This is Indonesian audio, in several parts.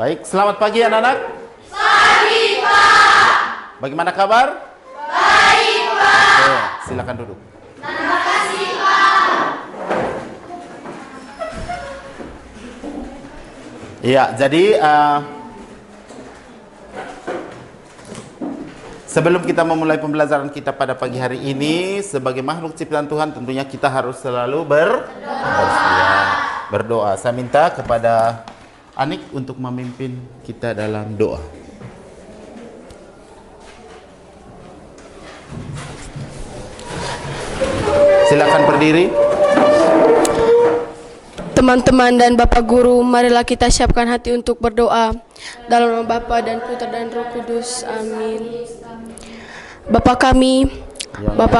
Baik, selamat pagi anak-anak. Pagi, Pak. Bagaimana kabar? Baik, Pak. Oke, silakan duduk. Terima kasih, Pak. Iya, jadi sebelum kita memulai pembelajaran kita pada pagi hari ini, sebagai makhluk ciptaan Tuhan, tentunya kita harus selalu berdoa. Saya minta kepada Anik untuk memimpin kita dalam doa. Silakan berdiri. Teman-teman dan Bapak Guru, marilah kita siapkan hati untuk berdoa. Dalam nama Bapa dan Putra dan Roh Kudus. Amin. Bapa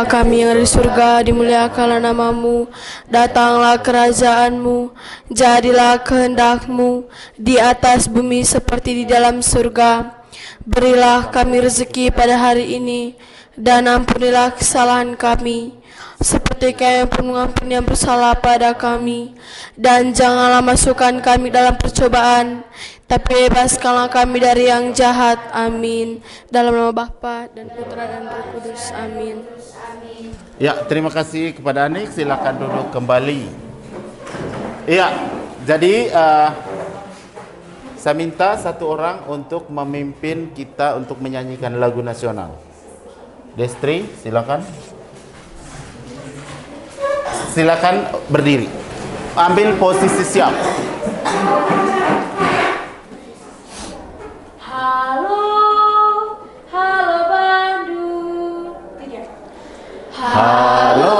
kami yang ada di surga, dimuliakanlah namamu, datanglah kerajaanmu, jadilah kehendak-mu di atas bumi seperti di dalam surga. Berilah kami rezeki pada hari ini, dan ampunilah kesalahan kami, seperti kami pun mengampuni yang bersalah pada kami. Dan janganlah masukkan kami dalam percobaan, tapi bebaskanlah kami dari yang jahat. Amin. Dalam nama Bapa dan Putra dan Roh Kudus. Amin. Ya, terima kasih kepada Anik. Silakan duduk kembali. Ya, jadi saya minta satu orang untuk memimpin kita untuk menyanyikan lagu nasional. Destri, silakan. Silakan berdiri. Ambil posisi siap. Halo, halo Bandung. Halo,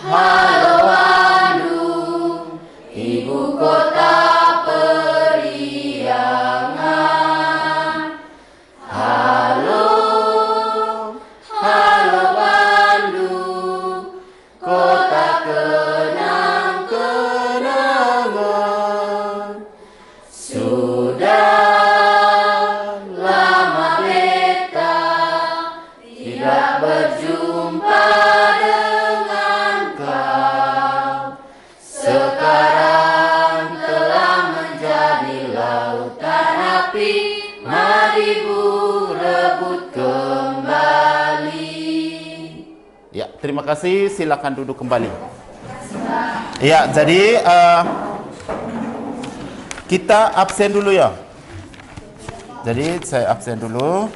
halo Bandung, ibu kota periangan. Halo, halo Bandung, kota kenang-kenangan. Sudah lama beta tidak berjumpa dengan kau. Sekarang telah menjadi lautan api, mari Bu rebut kembali. Ya, terima kasih. Silakan duduk kembali. Ya, jadi kita absen dulu ya. Jadi saya absen dulu.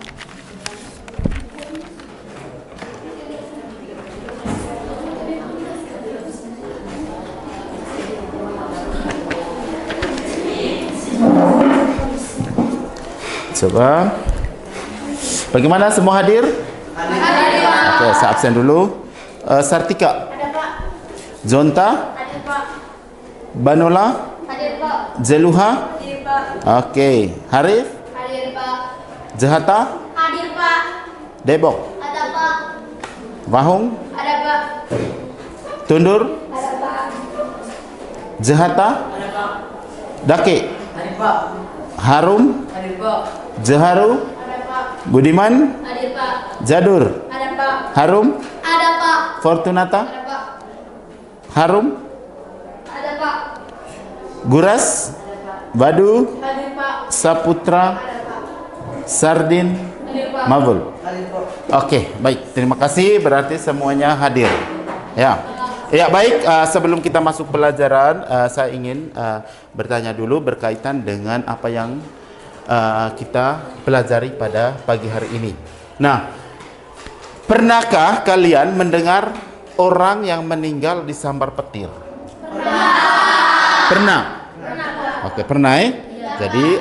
Coba. Bagaimana, semua hadir? Hadir, Pak. Oke, saya absen dulu. Sartika. Ada, Pak. Zonta. Hadir, Pak. Banola. Hadir, Pak. Zeluha. Hadir, Pak. Oke. Harif. Hadir, Pak. Jahata. Hadir, Pak. Debok. Ada, Pak. Wahung. Ada, Pak. Tundur. Ada, Pak. Jahata. Ada, Pak. Dake. Hadir, Pak. Harum. Hadir, Pak. Jaharu. Ada, Pak. Budiman. Hadir, Pak. Jadur. Ada, Pak. Harum. Ada, Pak. Fortunata. Ada, Pak. Harum. Ada, Pak. Guras. Badu. Hadir, Pak. Saputra. Ada, Pak. Sardin. Hadir, Pak. Mabul. Hadir, Pak. Oke, baik. Terima kasih. Berarti semuanya hadir. Ya. Ya, baik. Sebelum kita masuk pelajaran, saya ingin bertanya dulu berkaitan dengan apa yang kita pelajari pada pagi hari ini. Nah, pernahkah kalian mendengar orang yang meninggal disambar petir? Pernah. Oke, pernah ya? Jadi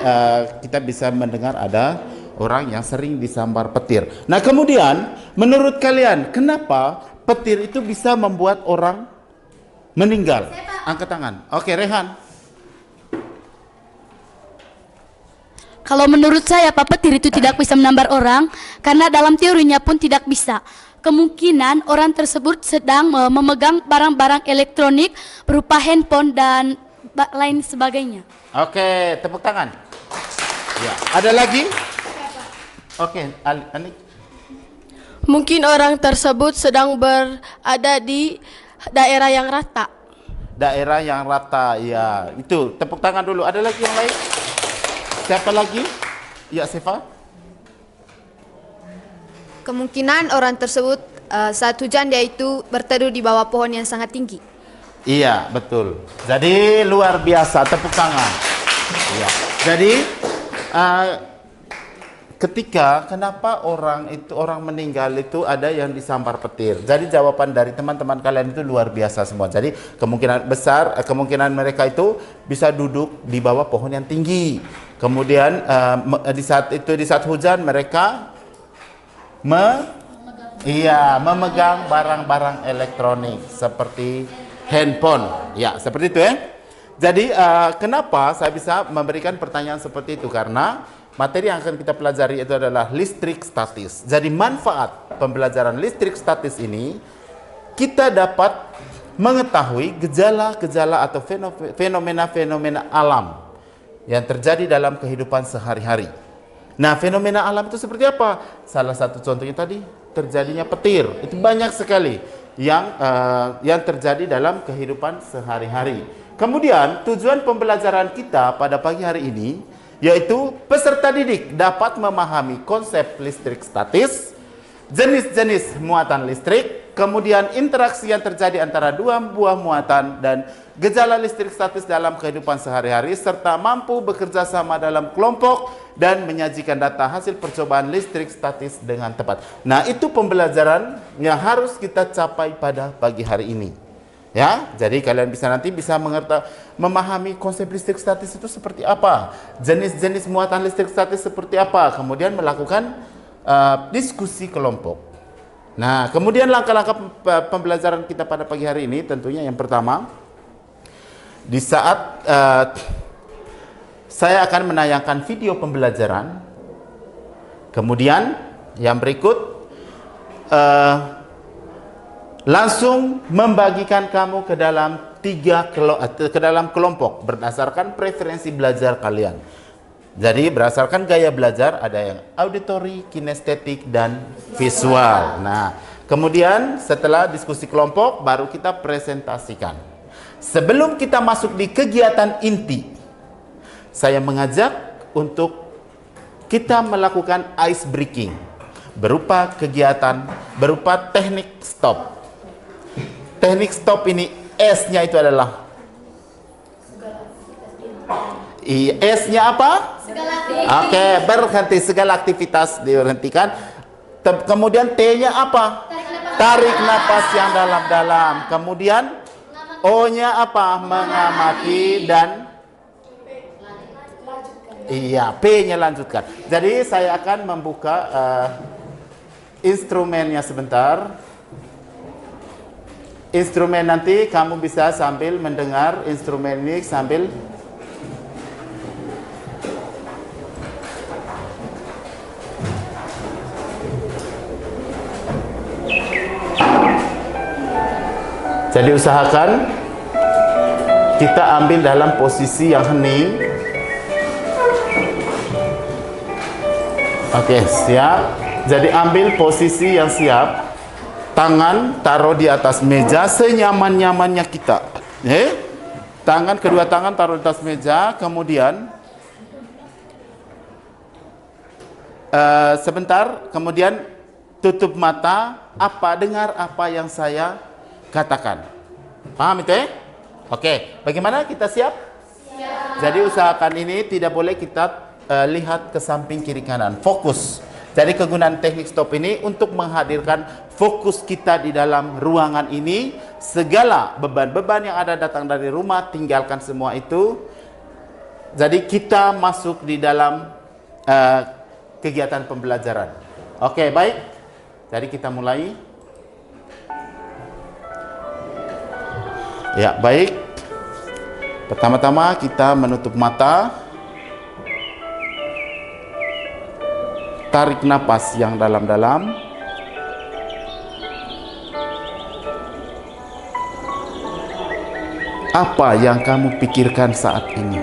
kita bisa mendengar ada orang yang sering disambar petir. Nah, kemudian menurut kalian kenapa petir itu bisa membuat orang meninggal? Angkat tangan. Oke, Rehan. Kalau menurut saya, Pak, petir itu tidak bisa menambar orang, karena dalam teorinya pun tidak bisa. Kemungkinan orang tersebut sedang memegang barang-barang elektronik berupa handphone dan lain sebagainya. Oke, tepuk tangan. Ya, ada lagi? Oke, Anik. Mungkin orang tersebut sedang berada di daerah yang rata. Daerah yang rata, ya. Itu, tepuk tangan dulu. Ada lagi yang lain? siapa lagi? Ya, Siva. Kemungkinan orang tersebut saat hujan dia itu berteduh di bawah pohon yang sangat tinggi. Iya, betul. Jadi luar biasa, tepuk tangan. Iya. Jadi kenapa orang meninggal itu ada yang disambar petir. Jadi jawaban dari teman-teman kalian itu luar biasa semua. Jadi kemungkinan mereka itu bisa duduk di bawah pohon yang tinggi. Kemudian di saat hujan mereka memegang barang-barang elektronik seperti handphone. Ya, seperti itu ya. Jadi kenapa saya bisa memberikan pertanyaan seperti itu? Karena materi yang akan kita pelajari itu adalah listrik statis. Jadi manfaat pembelajaran listrik statis ini, kita dapat mengetahui gejala-gejala atau fenomena-fenomena alam yang terjadi dalam kehidupan sehari-hari. Nah, fenomena alam itu seperti apa? Salah satu contohnya tadi, terjadinya petir. Itu banyak sekali yang terjadi dalam kehidupan sehari-hari. Kemudian, tujuan pembelajaran kita pada pagi hari ini, yaitu peserta didik dapat memahami konsep listrik statis, jenis-jenis muatan listrik, kemudian interaksi yang terjadi antara dua buah muatan, dan gejala listrik statis dalam kehidupan sehari-hari, serta mampu bekerja sama dalam kelompok dan menyajikan data hasil percobaan listrik statis dengan tepat. Nah, itu pembelajaran yang harus kita capai pada pagi hari ini. Ya, jadi kalian nanti bisa memahami konsep listrik statis itu seperti apa, jenis-jenis muatan listrik statis seperti apa, kemudian melakukan diskusi kelompok. Nah, kemudian langkah-langkah pembelajaran kita pada pagi hari ini tentunya yang pertama, di saat saya akan menayangkan video pembelajaran, kemudian yang berikut langsung membagikan kamu ke dalam kelompok berdasarkan preferensi belajar kalian. Jadi berdasarkan gaya belajar ada yang auditory, kinestetik, dan visual. Nah, kemudian setelah diskusi kelompok baru kita presentasikan. Sebelum kita masuk di kegiatan inti, saya mengajak untuk kita melakukan ice breaking berupa teknik stop. Teknik stop ini S-nya itu adalah S-nya apa? Oke, berhenti, segala aktivitas diberhentikan. Kemudian T-nya apa? Tarik napas yang dalam-dalam. Kemudian O-nya apa? Mengamati. Dan P-nya lanjutkan. Jadi saya akan membuka instrumennya sebentar. Instrumen nanti kamu bisa sambil mendengar instrumen ini sambil jadi usahakan kita ambil dalam posisi yang hening. Oke, siap. Jadi ambil posisi yang siap. Tangan taruh di atas meja senyaman-nyamannya kita. Kedua tangan taruh di atas meja. Kemudian sebentar. Kemudian tutup mata. Dengar apa yang saya katakan. Paham itu ya? Oke. Bagaimana, kita siap? Siap. Jadi usahakan ini tidak boleh kita lihat ke samping kiri kanan. Fokus. Jadi kegunaan teknik stop ini untuk menghadirkan fokus kita di dalam ruangan ini. Segala beban-beban yang ada datang dari rumah, tinggalkan semua itu. Jadi kita masuk di dalam kegiatan pembelajaran. Oke, baik. Jadi kita mulai. Ya, baik. Pertama-tama kita menutup mata. Tarik napas yang dalam-dalam. Apa yang kamu pikirkan saat ini?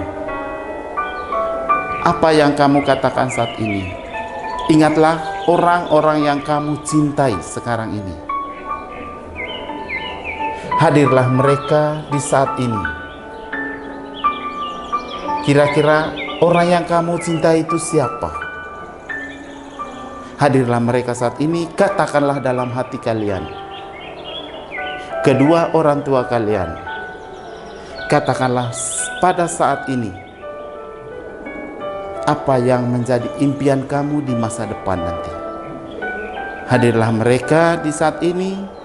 Apa yang kamu katakan saat ini? Ingatlah orang-orang yang kamu cintai sekarang ini. Hadirlah mereka di saat ini. Kira-kira Orang yang kamu cintai itu siapa? Hadirlah mereka saat ini, katakanlah dalam hati kalian. Kedua orang tua kalian, katakanlah pada saat ini apa yang menjadi impian kamu di masa depan nanti. Hadirlah mereka di saat ini.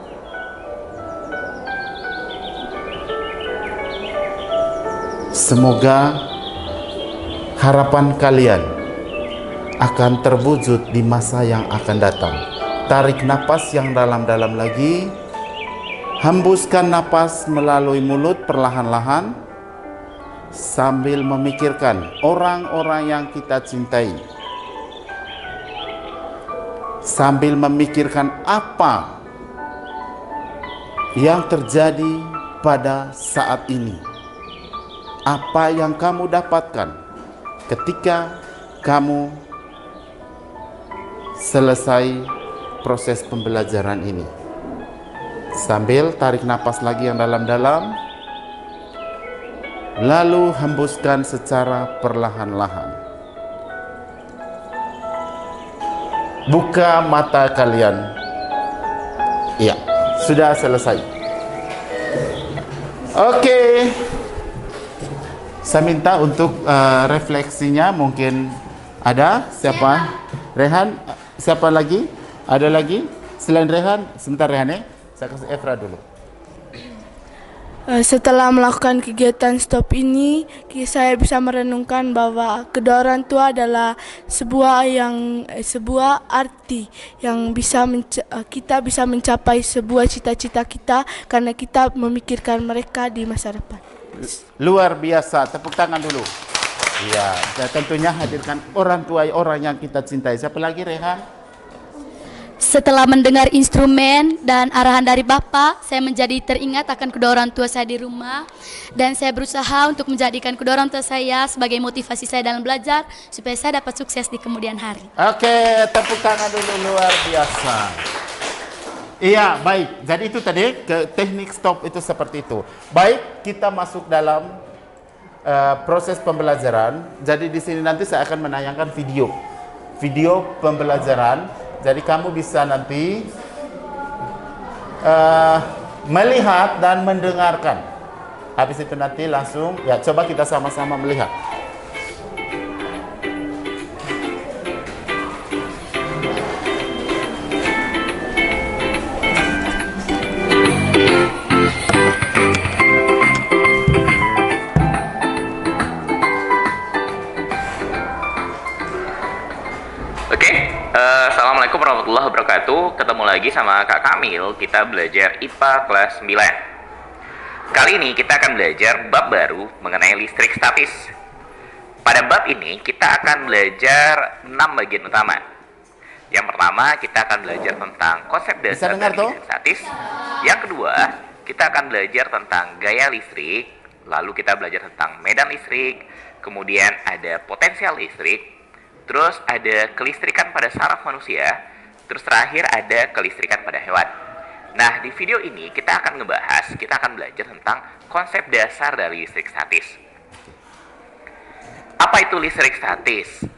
Semoga harapan kalian akan terwujud di masa yang akan datang. Tarik napas yang dalam-dalam lagi. Hembuskan napas melalui mulut perlahan-lahan sambil memikirkan orang-orang yang kita cintai. Sambil memikirkan apa yang terjadi pada saat ini. Apa yang kamu dapatkan ketika kamu selesai proses pembelajaran ini. Sambil tarik napas lagi yang dalam-dalam, lalu hembuskan secara perlahan-lahan. Buka mata kalian. Iya, sudah selesai. Oke. Saya minta untuk refleksinya, mungkin ada siapa? Rehan, siapa lagi? Ada lagi? Selain Rehan, sebentar Rehan ya. Saya kasih Efra dulu. Setelah melakukan kegiatan stop ini, saya bisa merenungkan bahwa kedua orang tua adalah sebuah arti yang bisa kita bisa mencapai sebuah cita-cita kita karena kita memikirkan mereka di masa depan. Luar biasa, tepuk tangan dulu. Iya, dan tentunya hadirkan orang tua, orang yang kita cintai. Siapa lagi Rehan? Setelah mendengar instrumen dan arahan dari Bapak, saya menjadi teringat akan kedua orang tua saya di rumah. Dan saya berusaha untuk menjadikan kedua orang tua saya sebagai motivasi saya dalam belajar, supaya saya dapat sukses di kemudian hari. Oke, tepuk tangan dulu, luar biasa. Iya, baik. Jadi itu tadi, teknik stop itu seperti itu. Baik, kita masuk dalam proses pembelajaran. Jadi di sini nanti saya akan menayangkan video pembelajaran. Jadi kamu bisa nanti melihat dan mendengarkan. Habis itu nanti langsung, ya coba kita sama-sama melihat. Assalamualaikum warahmatullahi wabarakatuh. Ketemu lagi sama Kak Kamil. Kita belajar IPA kelas 9. Kali ini kita akan belajar bab baru mengenai listrik statis. Pada bab ini kita akan belajar 6 bagian utama. Yang pertama kita akan belajar tentang konsep dasar dari listrik statis. Yang kedua kita akan belajar tentang gaya listrik. Lalu kita belajar tentang medan listrik. Kemudian ada potensial listrik. Terus ada kelistrikan pada saraf manusia. Terus terakhir ada kelistrikan pada hewan. Nah, di video ini kita akan belajar tentang konsep dasar dari listrik statis. Apa itu listrik statis?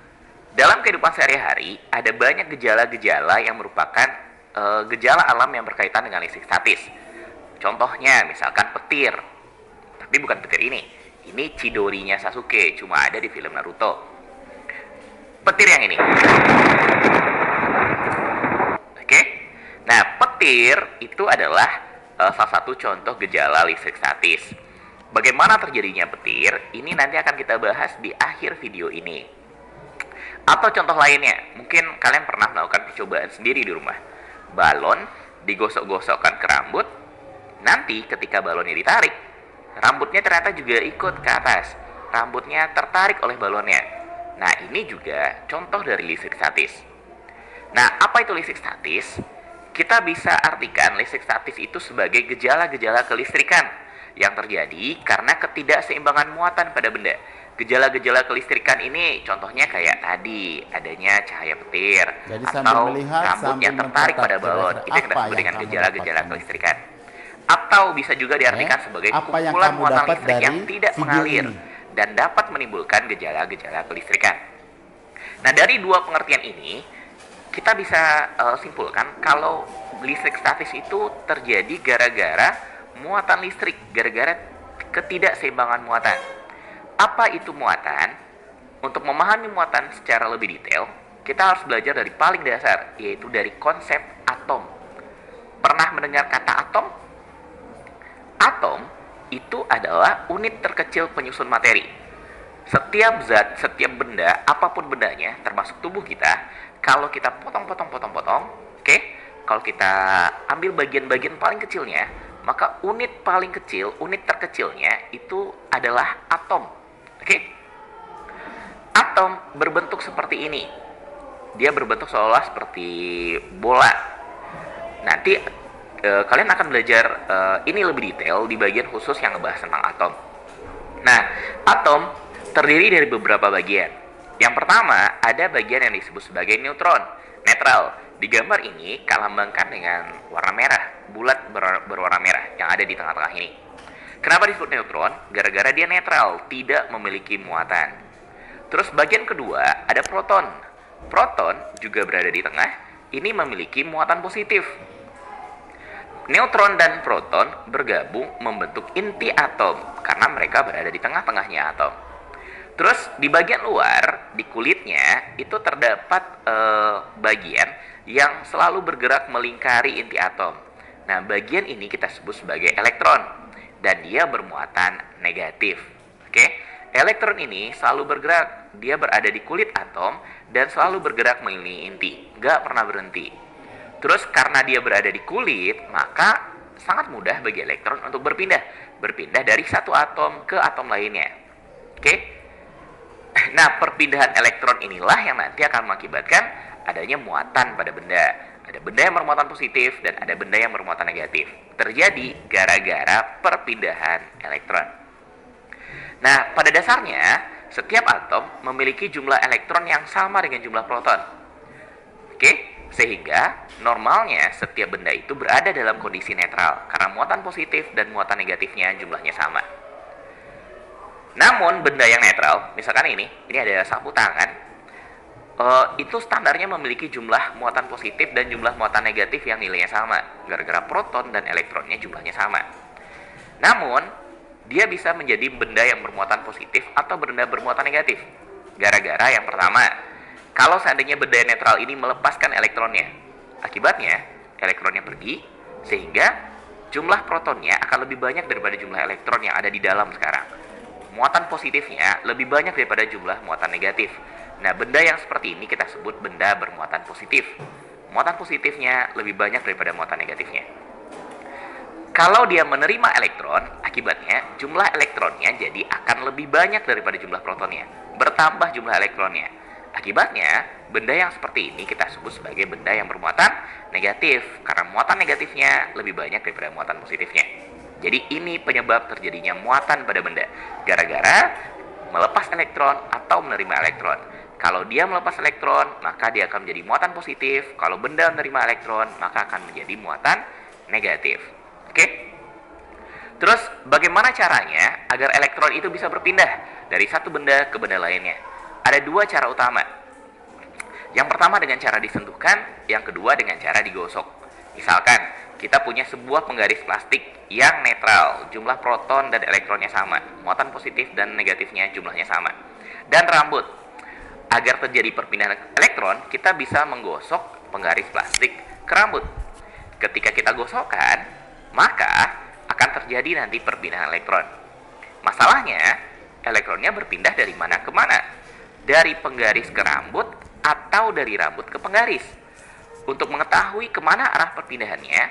Dalam kehidupan sehari-hari, ada banyak gejala-gejala yang merupakan gejala alam yang berkaitan dengan listrik statis. Contohnya, misalkan petir. Tapi bukan petir ini. Ini Chidorinya Sasuke, cuma ada di film Naruto. Petir yang ini. Oke. Nah, petir itu adalah salah satu contoh gejala listrik statis. Bagaimana terjadinya petir? Ini nanti akan kita bahas di akhir video ini. Atau contoh lainnya, mungkin kalian pernah melakukan percobaan sendiri di rumah. Balon digosok-gosokkan ke rambut. Nanti ketika balonnya ditarik, rambutnya ternyata juga ikut ke atas. Rambutnya tertarik oleh balonnya. Nah, ini juga contoh dari listrik statis. Nah, apa itu listrik statis? Kita bisa artikan listrik statis itu sebagai gejala-gejala kelistrikan yang terjadi karena ketidakseimbangan muatan pada benda. Gejala-gejala kelistrikan ini contohnya kayak tadi, adanya cahaya petir. Jadi, atau melihat, rambutnya tertarik pada balon. Itu yang kita sebut dengan gejala-gejala kelistrikan. Atau bisa juga diartikan sebagai kumpulan muatan listrik yang tidak mengalir dan dapat menimbulkan gejala-gejala kelistrikan. Nah, dari dua pengertian ini, kita bisa simpulkan kalau listrik statis itu terjadi gara-gara muatan listrik, gara-gara ketidakseimbangan muatan. Apa itu muatan? Untuk memahami muatan secara lebih detail, kita harus belajar dari paling dasar, yaitu dari konsep atom. Pernah mendengar kata atom? Atom itu adalah unit terkecil penyusun materi. Setiap zat, setiap benda, apapun bendanya, termasuk tubuh kita, kalau kita potong, oke? Kalau kita ambil bagian-bagian paling kecilnya, maka unit paling kecil, unit terkecilnya itu adalah atom, oke? Atom berbentuk seperti ini. Dia berbentuk seolah seperti bola. Nanti kalian akan belajar ini lebih detail di bagian khusus yang ngebahas tentang atom. Nah, atom terdiri dari beberapa bagian. Yang pertama, ada bagian yang disebut sebagai neutron, netral. Di gambar ini kalambangkan dengan warna merah, bulat berwarna merah yang ada di tengah-tengah ini. Kenapa disebut neutron? Gara-gara dia netral, tidak memiliki muatan. Terus bagian kedua, ada proton. Proton juga berada di tengah, ini memiliki muatan positif. Neutron dan proton bergabung membentuk inti atom karena mereka berada di tengah-tengahnya atom. Terus di bagian luar, di kulitnya, itu terdapat bagian yang selalu bergerak melingkari inti atom. Nah, bagian ini kita sebut sebagai elektron dan dia bermuatan negatif. Oke? Elektron ini selalu bergerak, dia berada di kulit atom dan selalu bergerak mengelilingi inti, nggak pernah berhenti. Terus karena dia berada di kulit, maka sangat mudah bagi elektron untuk berpindah dari satu atom ke atom lainnya. Oke? Nah, perpindahan elektron inilah yang nanti akan mengakibatkan adanya muatan pada benda. Ada benda yang bermuatan positif dan ada benda yang bermuatan negatif. Terjadi gara-gara perpindahan elektron. Nah, pada dasarnya, setiap atom memiliki jumlah elektron yang sama dengan jumlah proton. Oke? Sehingga, normalnya setiap benda itu berada dalam kondisi netral, karena muatan positif dan muatan negatifnya jumlahnya sama. Namun, benda yang netral, misalkan ini ada sapu tangan, itu standarnya memiliki jumlah muatan positif dan jumlah muatan negatif yang nilainya sama, gara-gara proton dan elektronnya jumlahnya sama. Namun, dia bisa menjadi benda yang bermuatan positif atau benda bermuatan negatif. Gara-gara yang pertama, kalau seandainya benda yang netral ini melepaskan elektronnya, akibatnya elektronnya pergi, sehingga jumlah protonnya akan lebih banyak daripada jumlah elektron yang ada di dalam sekarang. Muatan positifnya lebih banyak daripada jumlah muatan negatif. Nah, benda yang seperti ini kita sebut benda bermuatan positif. Muatan positifnya lebih banyak daripada muatan negatifnya. Kalau dia menerima elektron, akibatnya jumlah elektronnya jadi akan lebih banyak daripada jumlah protonnya. Bertambah jumlah elektronnya. Akibatnya, benda yang seperti ini kita sebut sebagai benda yang bermuatan negatif. Karena muatan negatifnya lebih banyak daripada muatan positifnya. Jadi ini penyebab terjadinya muatan pada benda. Gara-gara melepas elektron atau menerima elektron. Kalau dia melepas elektron, maka dia akan menjadi muatan positif. Kalau benda menerima elektron, maka akan menjadi muatan negatif. Oke? Terus bagaimana caranya agar elektron itu bisa berpindah dari satu benda ke benda lainnya? Ada dua cara utama. Yang pertama dengan cara disentuhkan, yang kedua dengan cara digosok. Misalkan kita punya sebuah penggaris plastik yang netral, jumlah proton dan elektronnya sama, muatan positif dan negatifnya jumlahnya sama. Dan rambut. Agar terjadi perpindahan elektron, kita bisa menggosok penggaris plastik ke rambut. Ketika kita gosokkan, maka akan terjadi nanti perpindahan elektron. Masalahnya, elektronnya berpindah dari mana ke mana? Dari penggaris ke rambut atau dari rambut ke penggaris? Untuk mengetahui kemana arah perpindahannya,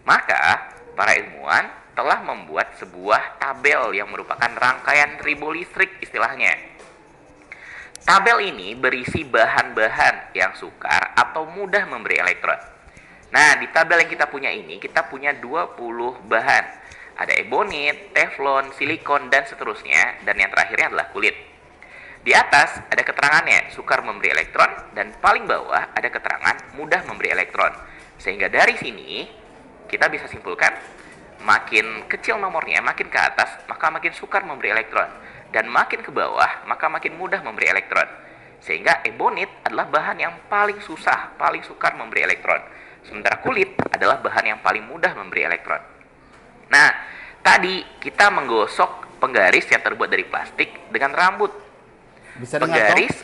maka para ilmuwan telah membuat sebuah tabel yang merupakan rangkaian ribolistrik istilahnya. Tabel ini berisi bahan-bahan yang sukar atau mudah memberi elektron. Nah, di tabel yang kita punya ini, kita punya 20 bahan. Ada ebonit, teflon, silikon, dan seterusnya. Dan yang terakhirnya adalah kulit. Di atas ada keterangannya, sukar memberi elektron. Dan paling bawah ada keterangan mudah memberi elektron. Sehingga dari sini, kita bisa simpulkan, makin kecil nomornya, makin ke atas, maka makin sukar memberi elektron. dan makin ke bawah, maka makin mudah memberi elektron. Sehingga ebonit adalah bahan yang paling susah, paling sukar memberi elektron. Sementara kulit adalah bahan yang paling mudah memberi elektron. Nah, tadi kita menggosok penggaris yang terbuat dari plastik dengan rambut. Bisa dengar Penggaris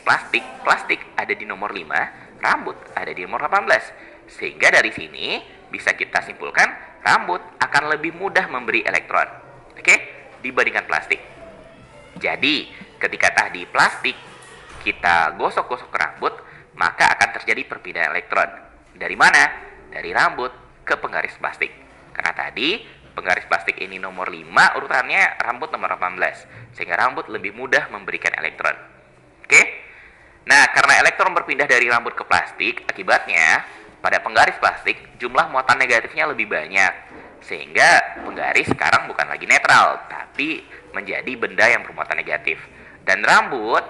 plastik ada di nomor 5, rambut ada di nomor 18. Sehingga dari sini bisa kita simpulkan rambut akan lebih mudah memberi elektron, oke, dibandingkan plastik. Jadi, ketika tadi plastik kita gosok-gosok ke rambut, maka akan terjadi perpindahan elektron. Dari mana? Dari rambut ke penggaris plastik. Karena tadi penggaris plastik ini nomor 5, urutannya rambut nomor 18. Sehingga rambut lebih mudah memberikan elektron. Oke? Nah, karena elektron berpindah dari rambut ke plastik, akibatnya pada penggaris plastik jumlah muatan negatifnya lebih banyak. Sehingga penggaris sekarang bukan lagi netral, tapi menjadi benda yang bermuatan negatif. Dan rambut,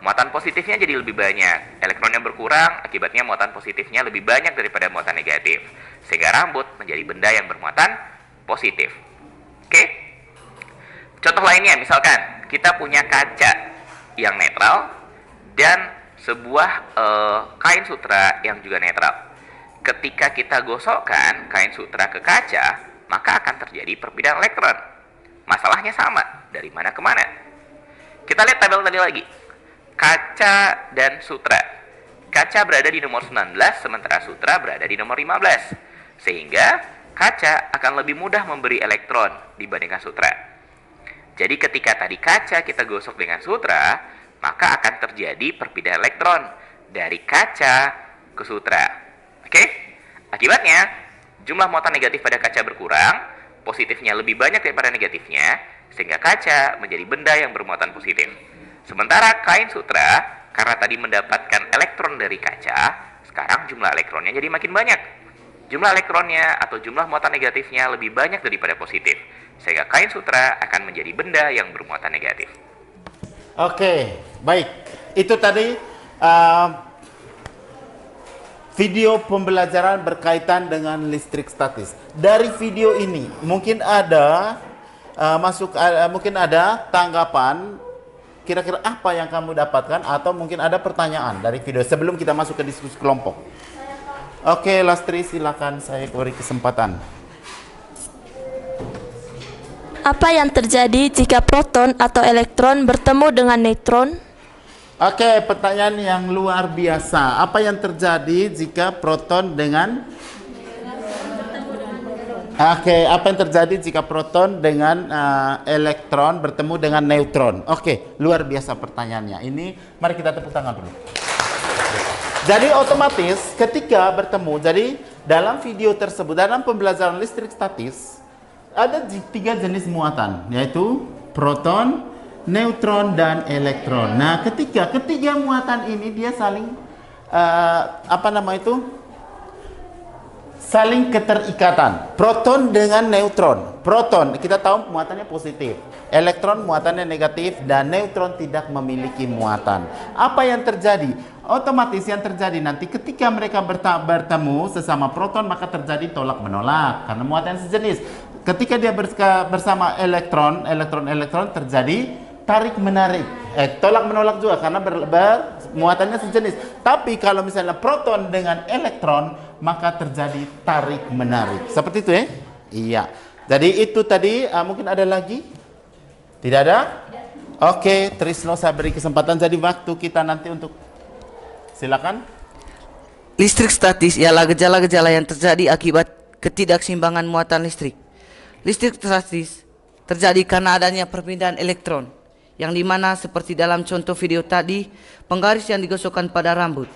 muatan positifnya jadi lebih banyak. Elektronnya berkurang, akibatnya muatan positifnya lebih banyak daripada muatan negatif. Sehingga rambut menjadi benda yang bermuatan positif. Oke? Contoh lainnya, misalkan kita punya kaca yang netral dan sebuah kain sutra yang juga netral. Ketika kita gosokkan kain sutra ke kaca, maka akan terjadi perpindahan elektron. Masalahnya sama, dari mana ke mana? Kita lihat tabel tadi lagi. Kaca dan sutra. Kaca berada di nomor 19, sementara sutra berada di nomor 15. Sehingga kaca akan lebih mudah memberi elektron dibandingkan sutra. Jadi ketika tadi kaca kita gosok dengan sutra, maka akan terjadi perpindahan elektron dari kaca ke sutra. Oke? Akibatnya, jumlah muatan negatif pada kaca berkurang, positifnya lebih banyak daripada negatifnya, sehingga kaca menjadi benda yang bermuatan positif. Sementara kain sutra, karena tadi mendapatkan elektron dari kaca, sekarang jumlah elektronnya jadi makin banyak. Jumlah elektronnya atau jumlah muatan negatifnya lebih banyak daripada positif, sehingga kain sutra akan menjadi benda yang bermuatan negatif. Oke, baik. Itu tadi video pembelajaran berkaitan dengan listrik statis. Dari video ini mungkin ada mungkin ada tanggapan, kira-kira apa yang kamu dapatkan, atau mungkin ada pertanyaan dari video sebelum kita masuk ke diskusi kelompok. Oke, Lastri, silakan, saya beri kesempatan. Apa yang terjadi jika proton atau elektron bertemu dengan neutron? Oke, pertanyaan yang luar biasa. Apa yang terjadi jika proton dengan apa yang terjadi jika proton dengan elektron bertemu dengan neutron? Oke, luar biasa pertanyaannya. Ini mari kita tepuk tangan dulu. Jadi otomatis ketika bertemu, jadi dalam video tersebut, dalam pembelajaran listrik statis, ada 3 jenis muatan, yaitu proton, neutron, dan elektron. Nah, ketika ketiga muatan ini dia saling saling keterikatan. Proton dengan neutron. Proton kita tahu muatannya positif, elektron muatannya negatif, dan neutron tidak memiliki muatan. Apa yang terjadi? Otomatis yang terjadi nanti ketika mereka bertemu sesama proton, maka terjadi tolak menolak karena muatan sejenis. Ketika dia bersama elektron terjadi tarik menarik, tolak menolak juga karena muatannya sejenis. Tapi kalau misalnya proton dengan elektron, maka terjadi tarik menarik. Seperti itu ya? Iya. Jadi itu tadi, mungkin ada lagi? Tidak ada? Oke, Trisno, saya beri kesempatan. Jadi waktu kita nanti untuk, silakan. Listrik statis ialah gejala-gejala yang terjadi akibat ketidakseimbangan muatan listrik. Listrik statis terjadi karena adanya perpindahan elektron, yang dimana seperti dalam contoh video tadi, penggaris yang digosokkan pada rambut.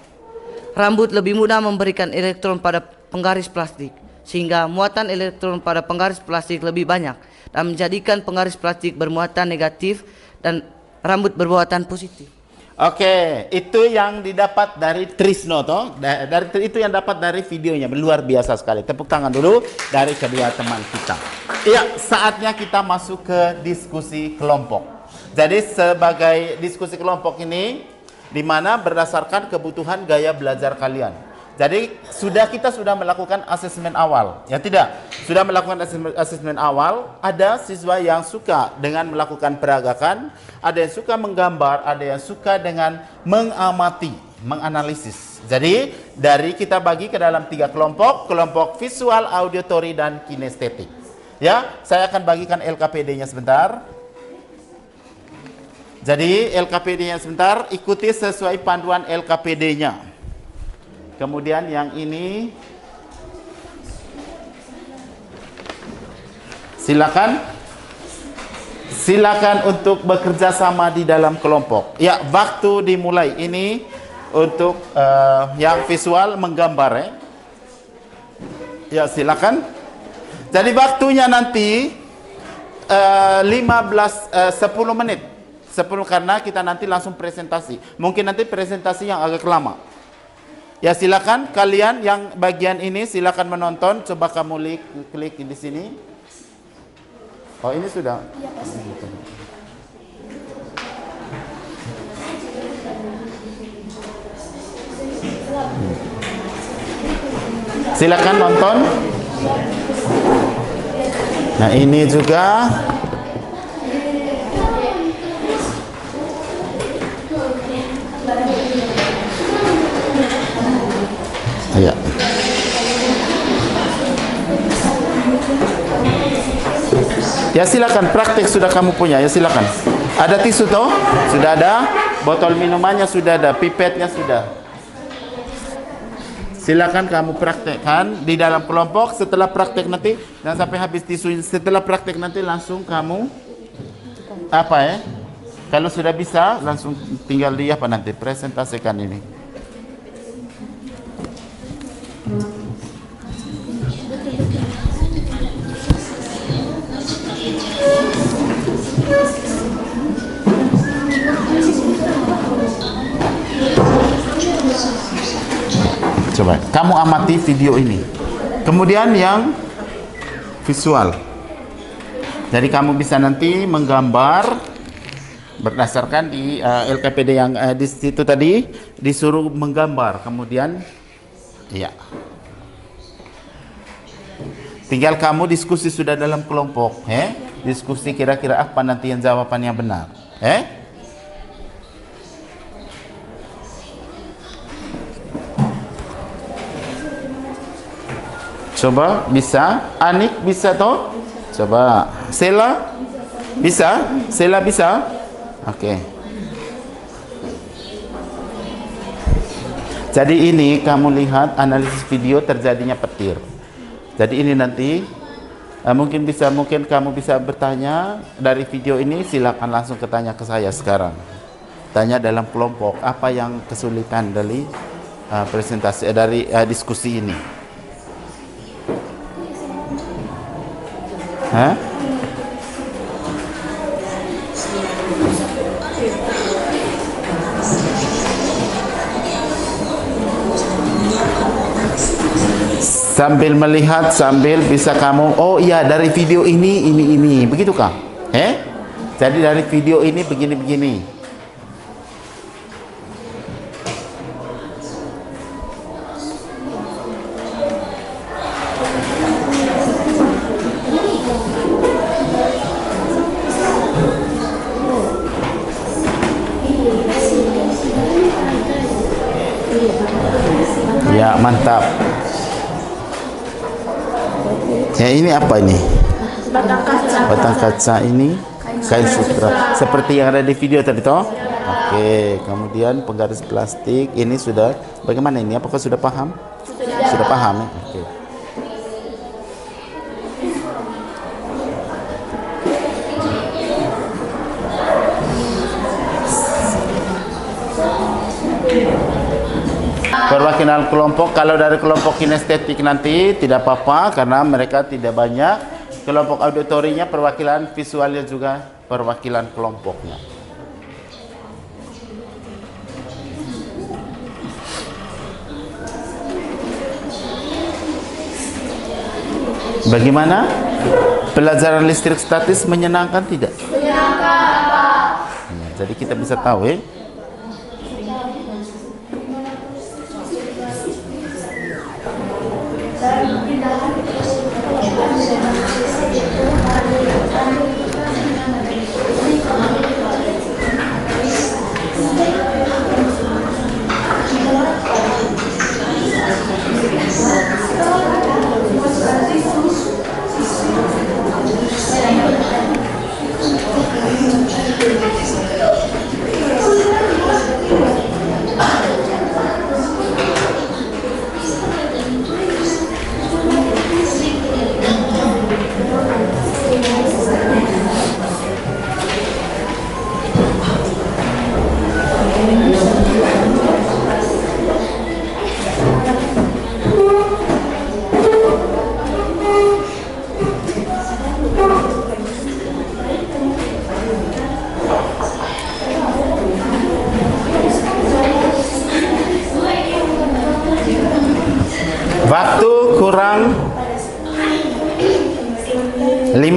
Rambut lebih mudah memberikan elektron pada penggaris plastik, sehingga muatan elektron pada penggaris plastik lebih banyak dan menjadikan penggaris plastik bermuatan negatif dan rambut bermuatan positif. Oke, itu yang didapat dari Trisno toh. Itu yang dapat dari videonya, luar biasa sekali. Tepuk tangan dulu dari kedua teman kita. Iya, saatnya kita masuk ke diskusi kelompok. Jadi sebagai diskusi kelompok ini, di mana berdasarkan kebutuhan gaya belajar kalian. Jadi kita sudah melakukan asesmen awal, ya tidak? Sudah melakukan asesmen awal. Ada siswa yang suka dengan melakukan peragakan, ada yang suka menggambar, ada yang suka dengan mengamati, menganalisis. Jadi dari kita bagi ke dalam 3 kelompok, kelompok visual, auditory, dan kinestetik. Ya, saya akan bagikan LKPD-nya sebentar. Jadi LKPD-nya sebentar, ikuti sesuai panduan LKPD-nya. Kemudian yang ini silakan untuk bekerja sama di dalam kelompok. Ya, waktu dimulai. Ini untuk yang visual menggambar ya. Ya, silakan. Jadi waktunya nanti 10 menit. 10 karena kita nanti langsung presentasi. Mungkin nanti presentasi yang agak lama. Ya, silakan kalian yang bagian ini silakan menonton. Coba kamu klik di sini. Oh, ini sudah. Silakan nonton. Nah, ini juga. Ya. Ya, silakan praktek sudah kamu punya. Ya, silakan. Ada tisu toh? Sudah ada. Botol minumannya sudah ada. Pipetnya sudah. Silakan kamu praktekkan di dalam kelompok. Setelah praktek nanti dan sampai habis tisu. Setelah praktek nanti langsung kamu apa ya? Kalau sudah bisa langsung tinggal di apa nanti presentasikan ini. Coba kamu amati video ini. Kemudian yang visual. Jadi kamu bisa nanti menggambar berdasarkan di LKPD yang di situ tadi disuruh menggambar. Kemudian ya. Tinggal kamu diskusi sudah dalam kelompok, diskusi kira-kira apa nanti yang jawabannya benar, Coba bisa, Anik bisa toh? Coba, Sela bisa, Sela bisa, oke. Jadi ini kamu lihat analisis video terjadinya petir. Jadi ini nanti mungkin kamu bisa bertanya dari video ini. Silakan langsung tanya ke saya sekarang. Tanya dalam kelompok apa yang kesulitan dari presentasi dari diskusi ini. Sambil melihat, sambil bisa kamu, oh iya dari video ini, begitu kah? Jadi dari video ini begini. Ya, mantap. Ya, ini apa ini? Batang kaca ini kain sutra. Seperti yang ada di video tadi toh? Oke, kemudian penggaris plastik ini sudah bagaimana ini? Apakah sudah paham? Sudah paham ya? Oke. Perwakilan kelompok, kalau dari kelompok kinestetik nanti tidak apa-apa karena mereka tidak banyak. Kelompok auditorinya perwakilan, visualnya juga perwakilan kelompoknya. Bagaimana? Pelajaran listrik statis menyenangkan tidak? Menyenangkan, Pak. Jadi kita bisa tahu ya.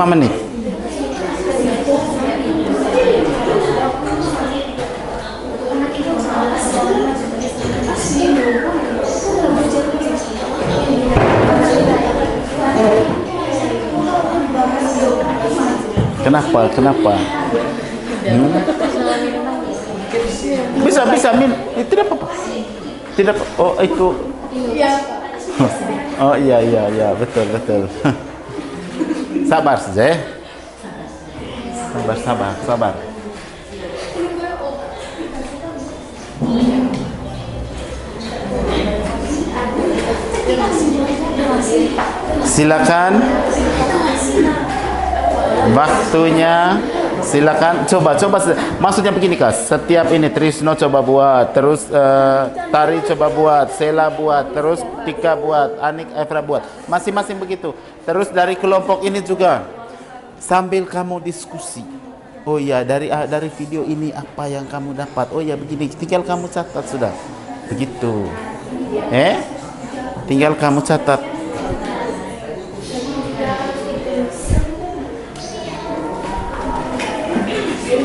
5 menit. Kenapa? Bisa min. Tidak apa-apa. Tidak. Oh itu. Oh iya, betul. Sabar saja. Sabar. Silakan. Waktunya. Silakan coba maksudnya begini Kak, setiap ini Trisno coba buat, terus Tari coba buat, Sela buat, terus Tika buat, Anik Efra buat, masing-masing begitu. Terus dari kelompok ini juga sambil kamu diskusi, oh ya dari video ini apa yang kamu dapat, oh ya begini, tinggal kamu catat sudah begitu, tinggal kamu catat.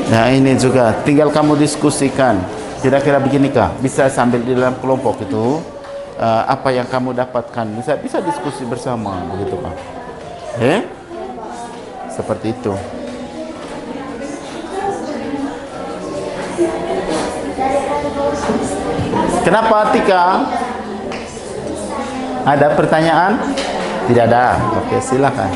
Nah ini juga tinggal kamu diskusikan, kira-kira begini Kak, bisa sambil di dalam kelompok itu apa yang kamu dapatkan, bisa diskusi bersama begitu Kak, seperti itu. Kenapa Tika? Ada pertanyaan? Tidak ada. Oke, silakan.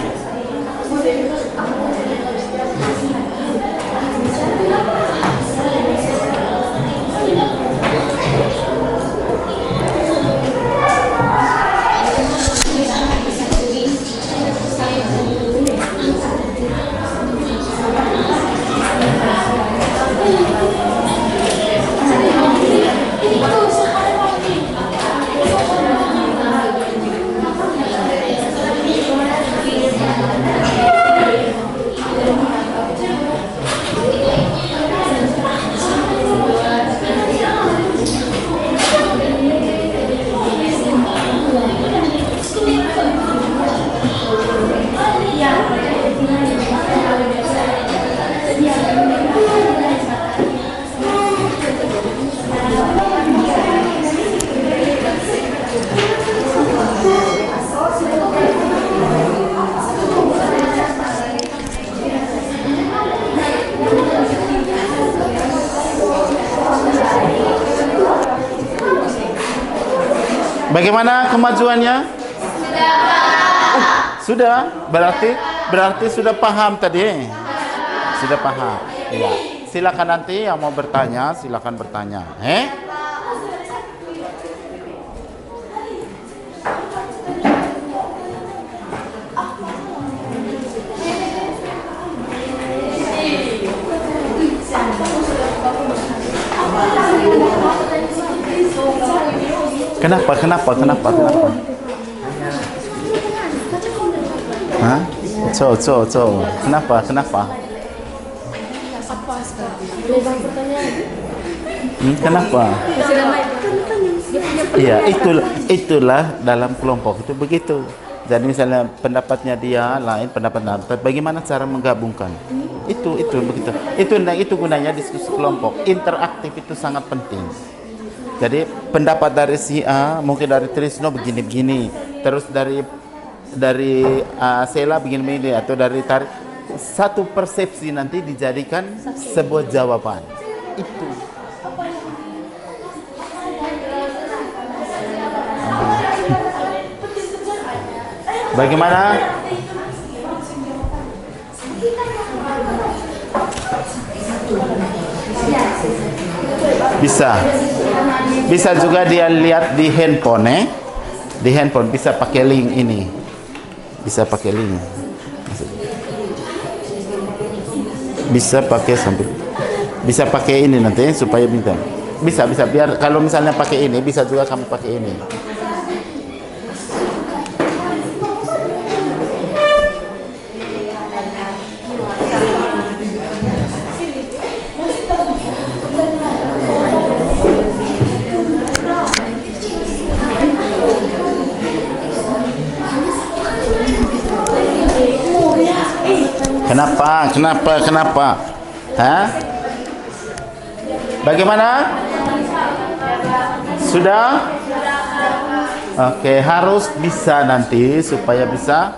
Bagaimana kemajuannya? Sudah. Berarti sudah paham tadi. Sudah paham. Ya. Silakan nanti yang mau bertanya, silakan bertanya. Kenapa? Hah? Kenapa? Kenapa? Iya, itulah dalam kelompok itu begitu. Jadi misalnya pendapatnya dia lain, pendapat bagaimana cara menggabungkan? Itu begitu. Itu gunanya diskusi kelompok. Interaktif itu sangat penting. Jadi pendapat dari si A, mungkin dari Trisno begini-begini, terus dari Sela begini-begini, atau dari Tari, satu persepsi nanti dijadikan sebuah jawaban. Itu. Bagaimana? Bisa juga dia lihat di handphone, di handphone bisa pakai link ini, bisa pakai link, bisa pakai ini nanti supaya bisa biar kalau misalnya pakai ini bisa juga kamu pakai ini. Kenapa? Hah? Bagaimana? Sudah? Oke, harus bisa nanti supaya bisa.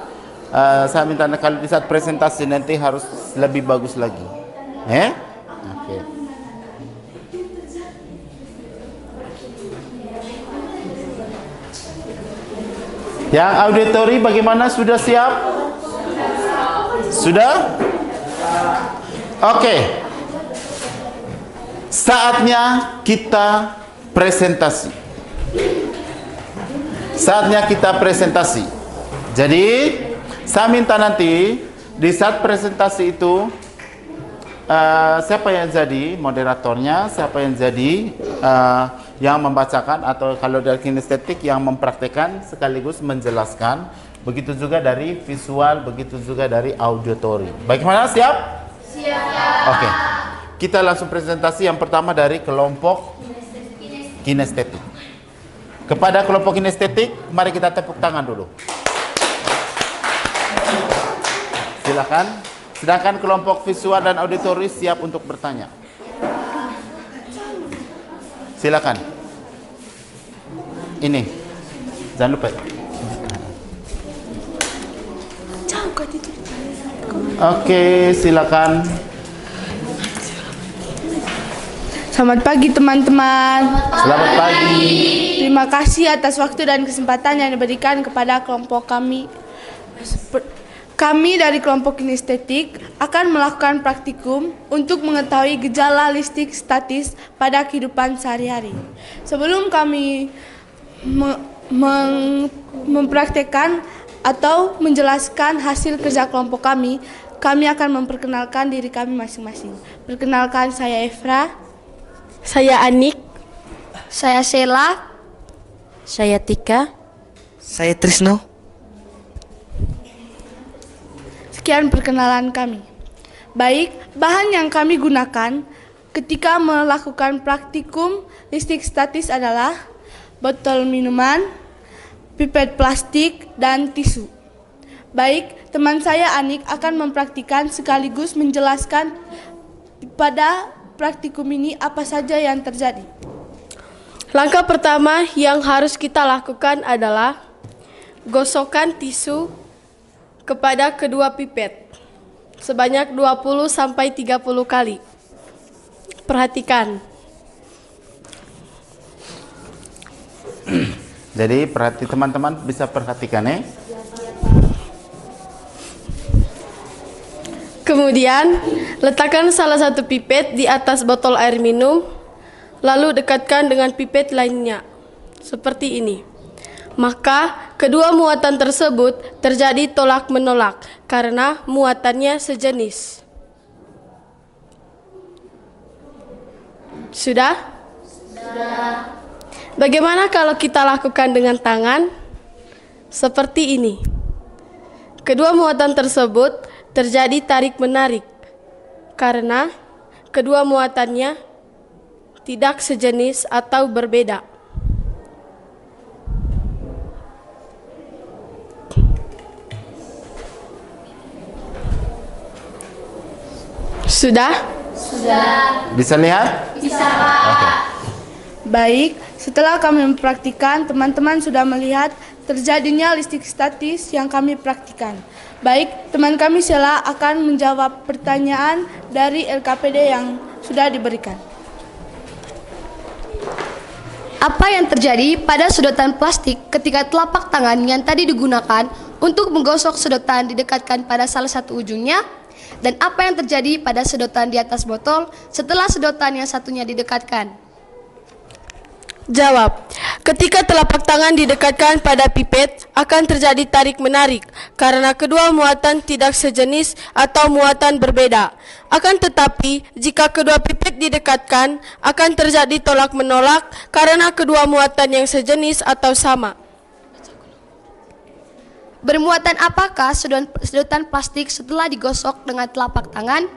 Saya minta kalau di saat presentasi nanti harus lebih bagus lagi. Oke. Yang auditori bagaimana? Sudah siap? Sudah? Oke. Saatnya kita presentasi. Jadi, saya minta nanti di saat presentasi itu siapa yang jadi moderatornya, siapa yang jadi yang membacakan, atau kalau dari kinestetik yang mempraktekkan sekaligus menjelaskan. Begitu juga dari visual, begitu juga dari auditori. Bagaimana? Siap? Siap. Oke. Kita langsung presentasi. Yang pertama dari kelompok kinestetik. Kepada kelompok kinestetik, mari kita tepuk tangan dulu. Silakan. Sedangkan kelompok visual dan auditori siap untuk bertanya. Silakan. Ini. Jangan lupa. Oke, silakan. Selamat pagi teman-teman. Selamat pagi. Terima kasih atas waktu dan kesempatan yang diberikan kepada kelompok kami. Kami dari kelompok kinestetik akan melakukan praktikum untuk mengetahui gejala listrik statis pada kehidupan sehari-hari. Sebelum kami mempraktekkan atau menjelaskan hasil kerja kelompok kami akan memperkenalkan diri kami masing-masing. Perkenalkan, saya Efra. Saya Anik. Saya Sheila. Saya Tika. Saya Trisno. Sekian perkenalan kami. Baik, bahan yang kami gunakan ketika melakukan praktikum listrik statis adalah botol minuman, pipet plastik, dan tisu. Baik, teman saya Anik akan mempraktikkan sekaligus menjelaskan pada praktikum ini apa saja yang terjadi. Langkah pertama yang harus kita lakukan adalah gosokkan tisu kepada kedua pipet sebanyak 20-30 kali. Perhatikan. Jadi teman-teman bisa perhatikan ya. Kemudian letakkan salah satu pipet di atas botol air minum, lalu dekatkan dengan pipet lainnya seperti ini. Maka kedua muatan tersebut terjadi tolak-menolak karena muatannya sejenis. Sudah? Sudah. Bagaimana kalau kita lakukan dengan tangan? Seperti ini. Kedua muatan tersebut terjadi tarik-menarik karena kedua muatannya tidak sejenis atau berbeda. Sudah? Sudah. Bisa lihat? Bisa, Pak. Oke. Baik, setelah kami mempraktikkan, teman-teman sudah melihat terjadinya listrik statis yang kami praktikkan. Baik, teman kami Sheila akan menjawab pertanyaan dari LKPD yang sudah diberikan. Apa yang terjadi pada sedotan plastik ketika telapak tangan yang tadi digunakan untuk menggosok sedotan didekatkan pada salah satu ujungnya? Dan apa yang terjadi pada sedotan di atas botol setelah sedotan yang satunya didekatkan? Jawab. Ketika telapak tangan didekatkan pada pipet akan terjadi tarik-menarik karena kedua muatan tidak sejenis atau muatan berbeda. Akan tetapi jika kedua pipet didekatkan akan terjadi tolak-menolak karena kedua muatan yang sejenis atau sama. Bermuatan apakah sedotan plastik setelah digosok dengan telapak tangan?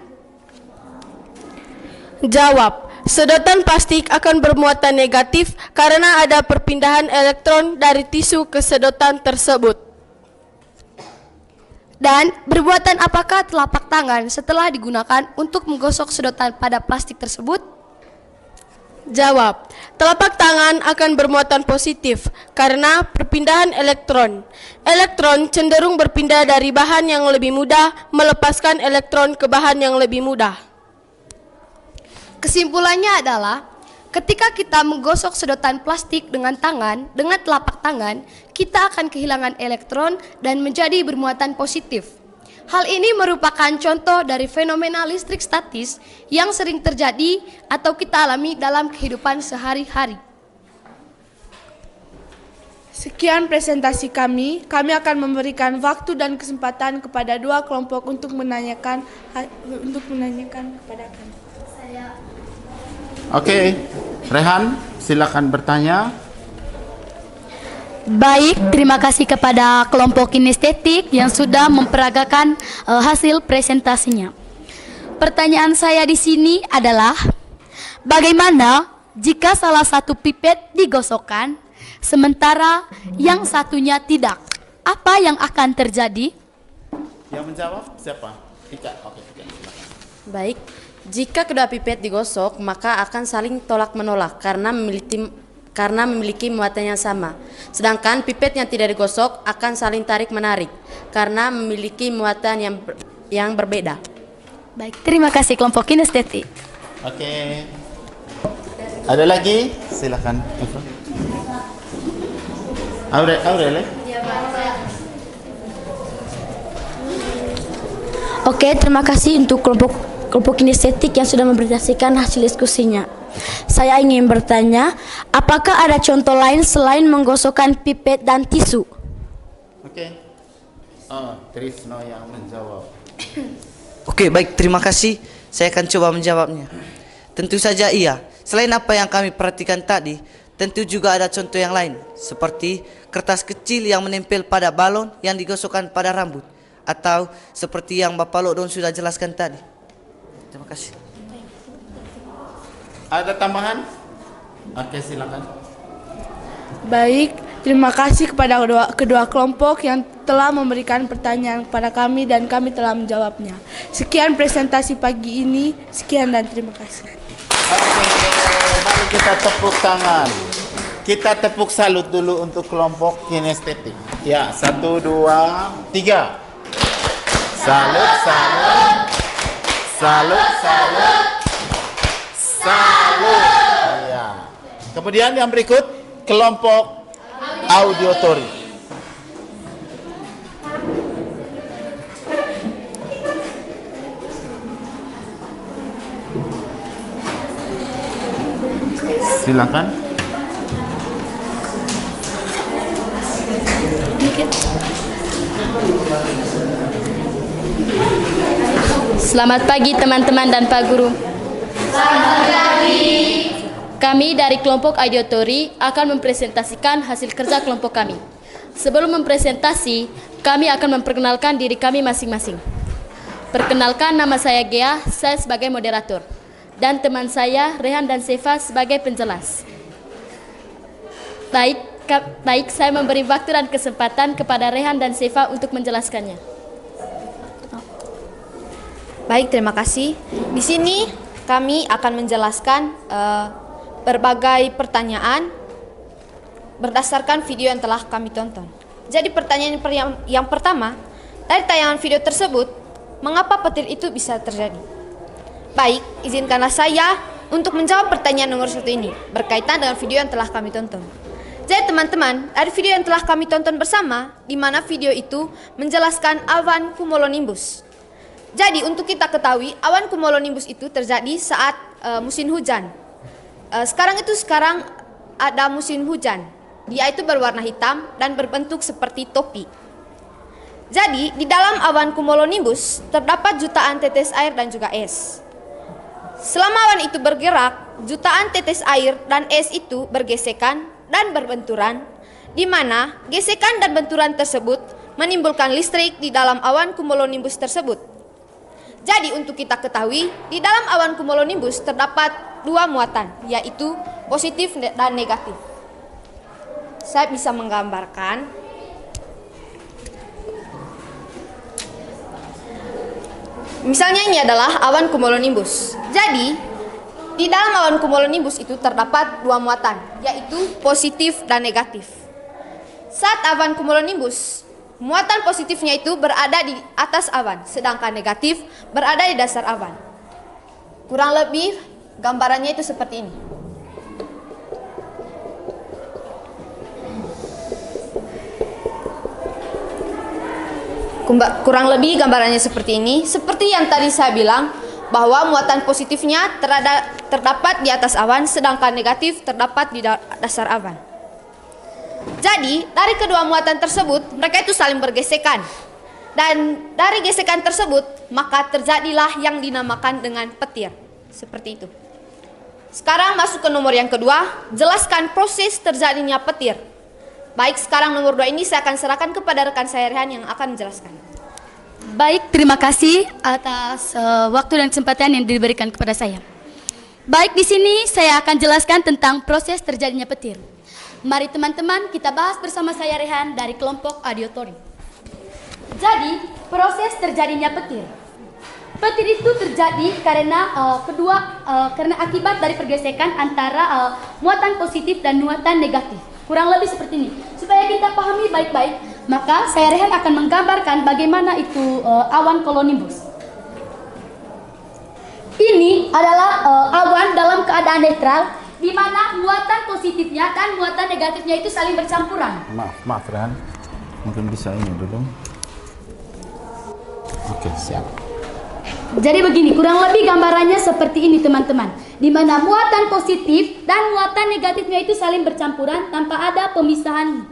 Jawab. Sedotan plastik akan bermuatan negatif karena ada perpindahan elektron dari tisu ke sedotan tersebut. Dan perbuatan apakah telapak tangan setelah digunakan untuk menggosok sedotan pada plastik tersebut? Jawab, telapak tangan akan bermuatan positif karena perpindahan elektron. Elektron cenderung berpindah dari bahan yang lebih mudah melepaskan elektron ke bahan yang lebih mudah. Kesimpulannya adalah, ketika kita menggosok sedotan plastik dengan telapak tangan, kita akan kehilangan elektron dan menjadi bermuatan positif. Hal ini merupakan contoh dari fenomena listrik statis yang sering terjadi atau kita alami dalam kehidupan sehari-hari. Sekian presentasi kami. Kami akan memberikan waktu dan kesempatan kepada dua kelompok untuk menanyakan kepada kami. Oke, Rehan, silakan bertanya. Baik, terima kasih kepada kelompok kinestetik yang sudah memperagakan hasil presentasinya. Pertanyaan saya di sini adalah, bagaimana jika salah satu pipet digosokkan, sementara yang satunya tidak? Apa yang akan terjadi? Yang menjawab siapa? Tika. Oke, Tika, silakan. Baik, jika kedua pipet digosok, maka akan saling tolak-menolak karena memiliki muatan yang sama. Sedangkan pipet yang tidak digosok akan saling tarik-menarik karena memiliki muatan yang berbeda. Baik, terima kasih kelompok kinestetik. Oke. Ada lagi? Silakan. Aurel. Oke, terima kasih untuk kelompok kinestetik yang sudah mempresentasikan hasil diskusinya. Saya ingin bertanya, apakah ada contoh lain selain menggosokkan pipet dan tisu? Oke. Oh, Trisno yang menjawab. Oke, baik, terima kasih. Saya akan coba menjawabnya. Tentu saja iya. Selain apa yang kami perhatikan tadi, tentu juga ada contoh yang lain, seperti kertas kecil yang menempel pada balon yang digosokkan pada rambut, atau seperti yang Bapak Lodon sudah jelaskan tadi. Terima kasih. Ada tambahan? Oke, silakan. Baik, terima kasih kepada kedua kelompok yang telah memberikan pertanyaan kepada kami dan kami telah menjawabnya. Sekian presentasi pagi ini, sekian dan terima kasih. Oke, mari kita tepuk tangan. Kita tepuk salut dulu untuk kelompok kinestetik. Ya, 1, 2, 3. Salut, salut. Salut, salut. Salut. Ya. Kemudian yang berikut kelompok auditori. Silakan. Selamat pagi teman-teman dan Pak Guru. Kami dari kelompok auditori akan mempresentasikan hasil kerja kelompok kami. Sebelum mempresentasi, kami akan memperkenalkan diri kami masing-masing. Perkenalkan, nama saya Gea, saya sebagai moderator. Dan teman saya, Rehan dan Seva sebagai penjelas. Baik, saya memberi waktu dan kesempatan kepada Rehan dan Seva untuk menjelaskannya. Baik, terima kasih. Di sini kami akan menjelaskan berbagai pertanyaan berdasarkan video yang telah kami tonton. Jadi pertanyaan yang pertama, dari tayangan video tersebut, mengapa petir itu bisa terjadi? Baik, izinkanlah saya untuk menjawab pertanyaan nomor 1 ini berkaitan dengan video yang telah kami tonton. Jadi teman-teman, dari video yang telah kami tonton bersama, di mana video itu menjelaskan awan cumulonimbus. Jadi untuk kita ketahui, awan cumulonimbus itu terjadi saat musim hujan. Sekarang ada musim hujan. Dia itu berwarna hitam dan berbentuk seperti topi. Jadi di dalam awan cumulonimbus terdapat jutaan tetes air dan juga es. Selama awan itu bergerak, jutaan tetes air dan es itu bergesekan dan berbenturan, di mana gesekan dan benturan tersebut menimbulkan listrik di dalam awan cumulonimbus tersebut. Jadi untuk kita ketahui, di dalam awan cumulonimbus terdapat 2 muatan, yaitu positif dan negatif. Saya bisa menggambarkan. Misalnya ini adalah awan cumulonimbus. Jadi, di dalam awan cumulonimbus itu terdapat dua muatan, yaitu positif dan negatif. Saat awan cumulonimbus, muatan positifnya itu berada di atas awan, sedangkan negatif berada di dasar awan. Kurang lebih gambarannya itu seperti ini. Kurang lebih gambarannya seperti ini. Seperti yang tadi saya bilang, bahwa muatan positifnya terdapat di atas awan, sedangkan negatif terdapat di dasar awan. Jadi, dari kedua muatan tersebut, mereka itu saling bergesekan. Dan dari gesekan tersebut, maka terjadilah yang dinamakan dengan petir. Seperti itu. Sekarang masuk ke nomor yang kedua, jelaskan proses terjadinya petir. Baik, sekarang nomor 2 ini saya akan serahkan kepada rekan saya Rehan yang akan menjelaskan. Baik, terima kasih atas waktu dan kesempatan yang diberikan kepada saya. Baik, di sini saya akan jelaskan tentang proses terjadinya petir. Mari teman-teman kita bahas bersama saya Rehan dari kelompok auditory. Jadi, proses terjadinya petir. Petir itu terjadi karena karena akibat dari pergesekan antara muatan positif dan muatan negatif. Kurang lebih seperti ini. Supaya kita pahami baik-baik, maka saya Rehan akan menggambarkan bagaimana itu awan cumulonimbus. Ini adalah awan dalam keadaan netral, di mana muatan positifnya dan muatan negatifnya itu saling bercampuran. Maaf Rehan, mungkin bisa ini dulu. Oke, siap. Jadi begini, kurang lebih gambarannya seperti ini teman-teman, di mana muatan positif dan muatan negatifnya itu saling bercampuran tanpa ada pemisahan.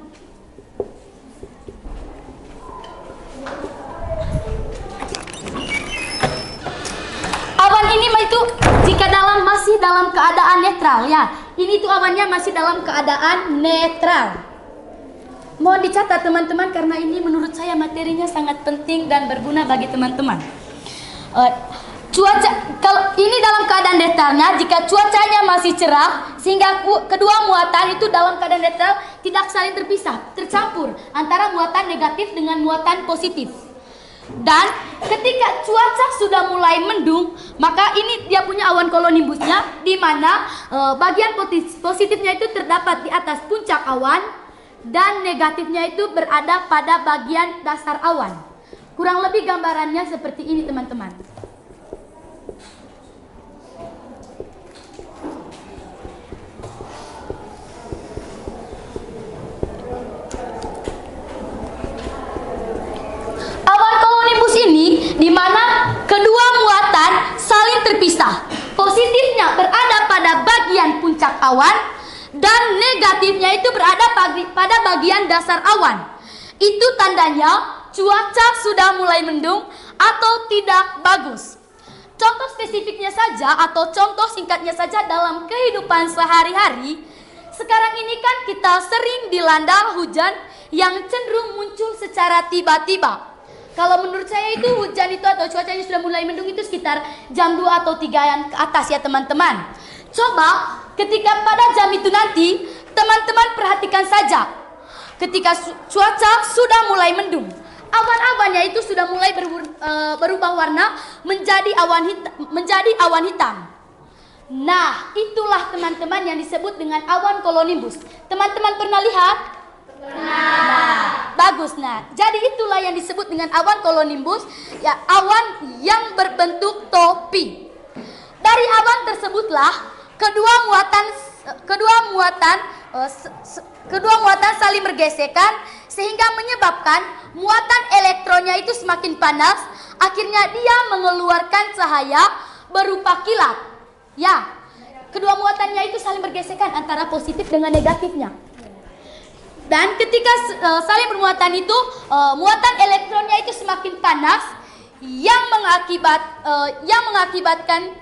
Awan ini itu jika masih dalam keadaan netral ya, ini tuh awannya masih dalam keadaan netral. Mohon dicatat teman-teman karena ini menurut saya materinya sangat penting dan berguna bagi teman-teman. Cuaca kalau ini dalam keadaan netralnya, jika cuacanya masih cerah sehingga kedua muatan itu dalam keadaan netral tidak saling terpisah, tercampur antara muatan negatif dengan muatan positif. Dan ketika cuaca sudah mulai mendung, maka ini dia punya awan cumulonimbusnya, di mana bagian positifnya itu terdapat di atas puncak awan dan negatifnya itu berada pada bagian dasar awan. Kurang lebih gambarannya seperti ini teman-teman. Awan cumulonimbus ini di mana kedua muatan saling terpisah. Positifnya berada pada bagian puncak awan dan negatifnya itu berada pada bagian dasar awan. Itu tandanya cuaca sudah mulai mendung atau tidak bagus. Contoh spesifiknya saja atau contoh singkatnya saja dalam kehidupan sehari-hari, sekarang ini kan kita sering dilanda hujan yang cenderung muncul secara tiba-tiba. Kalau menurut saya itu hujan itu atau cuacanya sudah mulai mendung itu sekitar jam 2 atau 3 yang ke atas ya teman-teman. Coba ketika pada jam itu nanti teman-teman perhatikan saja, ketika cuaca sudah mulai mendung, awan-awannya itu sudah mulai berubah warna menjadi awan hitam. Nah, itulah teman-teman yang disebut dengan awan cumulonimbus. Teman-teman pernah lihat? Nah, bagus. Nah, jadi itulah yang disebut dengan awan cumulonimbus, ya, awan yang berbentuk topi. Dari awan tersebutlah kedua muatan saling bergesekan sehingga menyebabkan muatan elektronnya itu semakin panas, akhirnya dia mengeluarkan cahaya berupa kilat. Ya, kedua muatannya itu saling bergesekan antara positif dengan negatifnya. Dan ketika saling bermuatan itu, muatan elektronnya itu semakin panas, yang mengakibatkan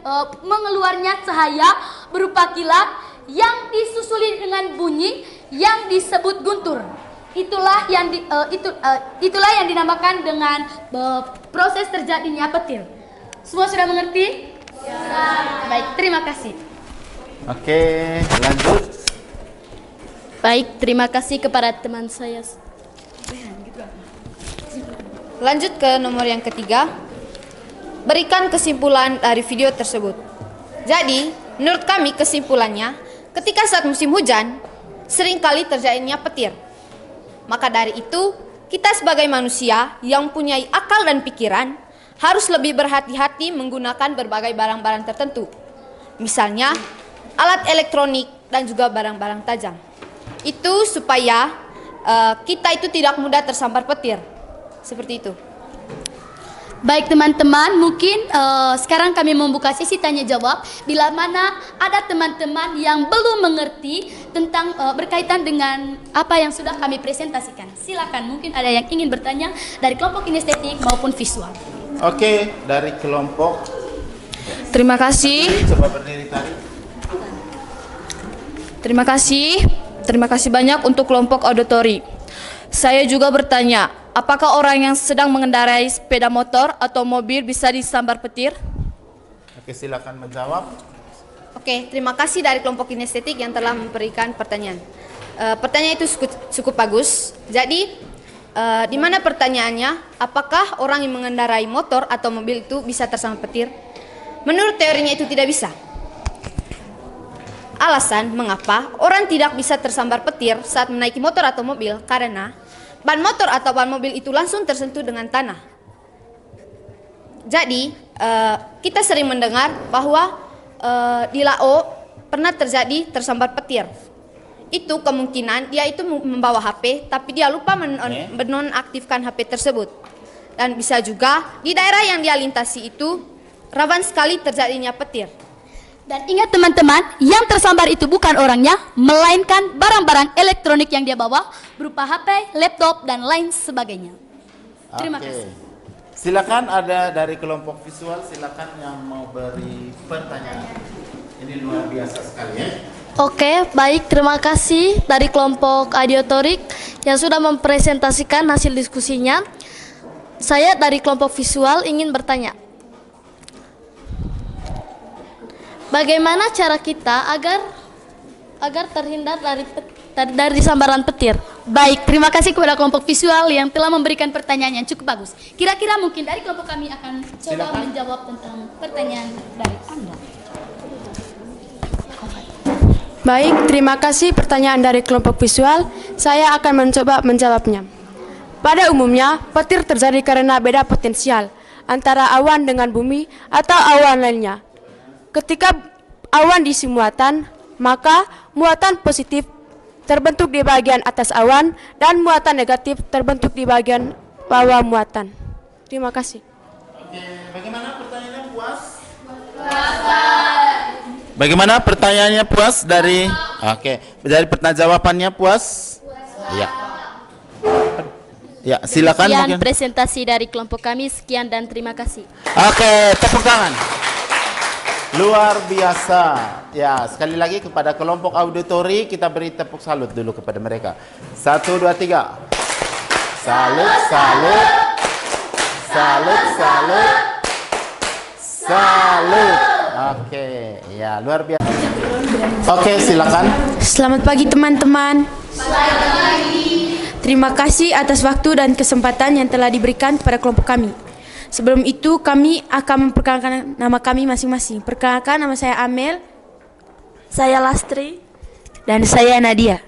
mengeluarnya cahaya berupa kilat yang disusuli dengan bunyi yang disebut guntur. Itulah yang dinamakan dengan proses terjadinya petir. Semua sudah mengerti? Ya. Baik, terima kasih. Oke, lanjut. Baik, terima kasih kepada teman saya. Lanjut ke nomor yang ketiga. berikan kesimpulan dari video tersebut. Jadi, menurut kami kesimpulannya, ketika saat musim hujan, seringkali terjadinya petir. Maka dari itu, kita sebagai manusia yang mempunyai akal dan pikiran harus lebih berhati-hati menggunakan berbagai barang-barang tertentu. Misalnya, alat elektronik dan juga barang-barang tajam. Itu supaya kita itu tidak mudah tersambar petir. Seperti itu. Baik teman-teman, mungkin sekarang kami membuka sesi tanya jawab bila mana ada teman-teman yang belum mengerti tentang berkaitan dengan apa yang sudah kami presentasikan. Silakan, mungkin ada yang ingin bertanya dari kelompok kinestetik maupun visual. Oke, dari kelompok. Terima kasih. Coba berdiri tadi. Terima kasih. Terima kasih banyak untuk kelompok auditori. Saya juga bertanya, apakah orang yang sedang mengendarai sepeda motor atau mobil bisa disambar petir? Oke, silakan menjawab. Oke, terima kasih dari kelompok kinestetik yang telah memberikan pertanyaan. Pertanyaan itu cukup bagus. Jadi, di mana pertanyaannya? Apakah orang yang mengendarai motor atau mobil itu bisa tersambar petir? Menurut teorinya itu tidak bisa. Alasan mengapa orang tidak bisa tersambar petir saat menaiki motor atau mobil karena ban motor atau ban mobil itu langsung tersentuh dengan tanah. Jadi, kita sering mendengar bahwa di Lao pernah terjadi tersambar petir. Itu kemungkinan dia itu membawa HP tapi dia lupa menonaktifkan HP tersebut. Dan bisa juga di daerah yang dia lintasi itu rawan sekali terjadinya petir. Dan ingat teman-teman, yang tersambar itu bukan orangnya, melainkan barang-barang elektronik yang dia bawa berupa HP, laptop, dan lain sebagainya. Terima kasih. Silakan ada dari kelompok visual, silakan yang mau beri pertanyaan. Ini luar biasa sekali ya. Oke, baik, terima kasih dari kelompok auditorik yang sudah mempresentasikan hasil diskusinya. Saya dari kelompok visual ingin bertanya, bagaimana cara kita agar terhindar dari sambaran petir? Baik, terima kasih kepada kelompok visual yang telah memberikan pertanyaan yang cukup bagus. Kira-kira mungkin dari kelompok kami akan coba menjawab tentang pertanyaan dari Anda. Baik, terima kasih pertanyaan dari kelompok visual. Saya akan mencoba menjawabnya. Pada umumnya, petir terjadi karena beda potensial antara awan dengan bumi atau awan lainnya. Ketika awan diisi muatan, maka muatan positif terbentuk di bagian atas awan dan muatan negatif terbentuk di bagian bawah muatan. Terima kasih. Oke, bagaimana pertanyaannya puas? Bagaimana pertanyaannya puas dari? Oke, dari pertanyaan jawabannya puas? Iya. Ya, silakan. Sekian presentasi dari kelompok kami. Sekian dan terima kasih. Oke, tepuk tangan. Luar biasa. Ya, sekali lagi kepada kelompok auditori kita beri tepuk salut dulu kepada mereka. 1, 2, 3. Salut, salut. Salut, salut. Salut. Oke, ya luar biasa. Oke, silakan. Selamat pagi teman-teman. Terima kasih atas waktu dan kesempatan yang telah diberikan kepada kelompok kami. Sebelum itu kami akan memperkenalkan nama kami masing-masing. Perkenalkan, nama saya Amel. Saya Lastri. Dan saya Nadia.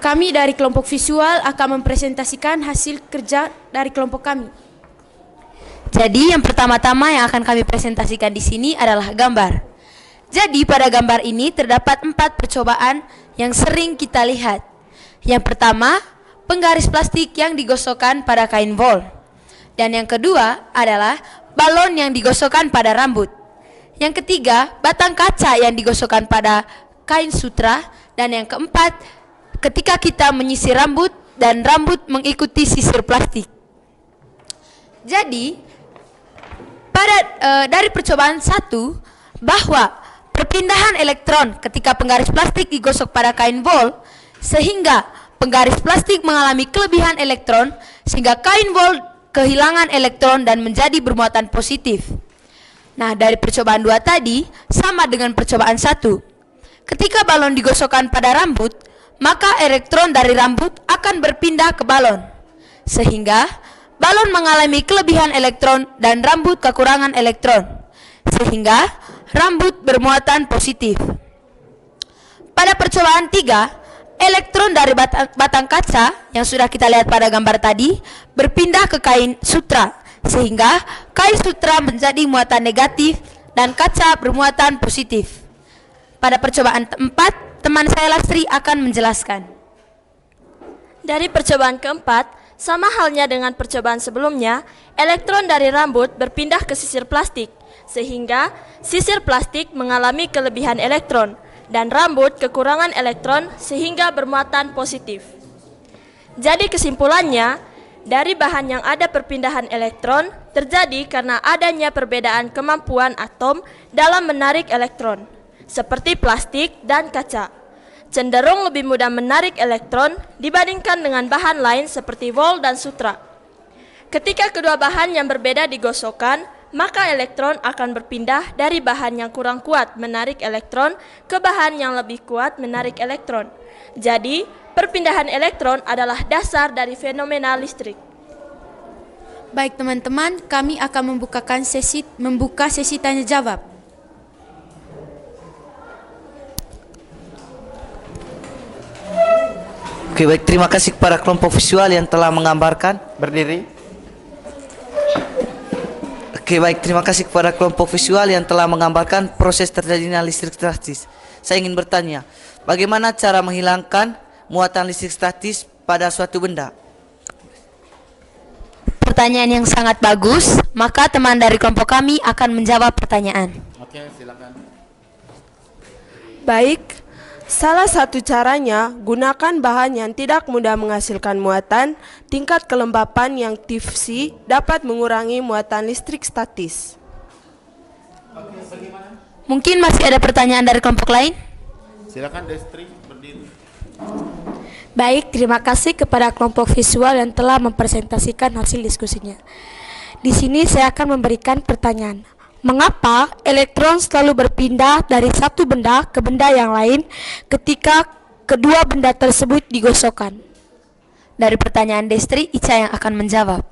Kami dari kelompok visual akan mempresentasikan hasil kerja dari kelompok kami. Jadi yang pertama-tama yang akan kami presentasikan di sini adalah gambar. Jadi pada gambar ini terdapat 4 percobaan yang sering kita lihat. Yang pertama, penggaris plastik yang digosokkan pada kain wol. Dan yang kedua adalah balon yang digosokkan pada rambut. Yang ketiga, batang kaca yang digosokkan pada kain sutra. Dan yang keempat, ketika kita menyisir rambut dan rambut mengikuti sisir plastik. Jadi dari percobaan 1 bahwa perpindahan elektron ketika penggaris plastik digosok pada kain wol sehingga penggaris plastik mengalami kelebihan elektron sehingga kain wol kehilangan elektron dan menjadi bermuatan positif. Nah, dari percobaan 2 tadi sama dengan percobaan 1. Ketika balon digosokkan pada rambut, maka elektron dari rambut akan berpindah ke balon sehingga balon mengalami kelebihan elektron dan rambut kekurangan elektron, sehingga rambut bermuatan positif. Pada percobaan 3, elektron dari batang kaca yang sudah kita lihat pada gambar tadi berpindah ke kain sutra, sehingga kain sutra menjadi muatan negatif dan kaca bermuatan positif. Pada percobaan 4, teman saya Lastri akan menjelaskan. Dari percobaan keempat, sama halnya dengan percobaan sebelumnya, elektron dari rambut berpindah ke sisir plastik, sehingga sisir plastik mengalami kelebihan elektron, dan rambut kekurangan elektron sehingga bermuatan positif. Jadi kesimpulannya, dari bahan yang ada perpindahan elektron terjadi karena adanya perbedaan kemampuan atom dalam menarik elektron, seperti plastik dan kaca. Cenderung lebih mudah menarik elektron dibandingkan dengan bahan lain seperti wol dan sutra. Ketika kedua bahan yang berbeda digosokkan, maka elektron akan berpindah dari bahan yang kurang kuat menarik elektron ke bahan yang lebih kuat menarik elektron. Jadi, perpindahan elektron adalah dasar dari fenomena listrik. Baik teman-teman, kami akan membuka sesi tanya jawab. Oke, baik, terima kasih kepada kelompok visual yang telah menggambarkan. Berdiri. Oke, baik, terima kasih kepada kelompok visual yang telah menggambarkan proses terjadinya listrik statis. Saya ingin bertanya, bagaimana cara menghilangkan muatan listrik statis pada suatu benda? Pertanyaan yang sangat bagus, maka teman dari kelompok kami akan menjawab pertanyaan. Oke, silakan. Baik, salah satu caranya gunakan bahan yang tidak mudah menghasilkan muatan. Tingkat kelembapan yang tifsi dapat mengurangi muatan listrik statis. Mungkin masih ada pertanyaan dari kelompok lain? Silakan Destri, berdiri. Baik, terima kasih kepada kelompok visual yang telah mempresentasikan hasil diskusinya. Di sini saya akan memberikan pertanyaan. Mengapa elektron selalu berpindah dari satu benda ke benda yang lain ketika kedua benda tersebut digosokkan? Dari pertanyaan Destri, Ica yang akan menjawab.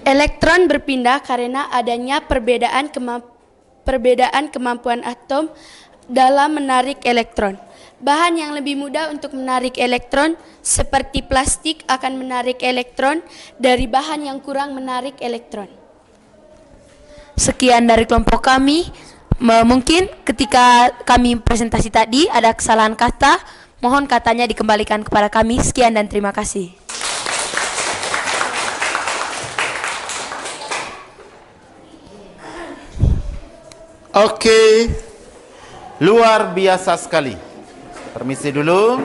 Elektron berpindah karena adanya perbedaan kemampuan atom dalam menarik elektron. Bahan yang lebih mudah untuk menarik elektron seperti plastik akan menarik elektron dari bahan yang kurang menarik elektron. Sekian dari kelompok kami. Mungkin ketika kami presentasi tadi ada kesalahan kata, mohon katanya dikembalikan kepada kami. Sekian dan terima kasih. Oke, luar biasa sekali. Permisi dulu.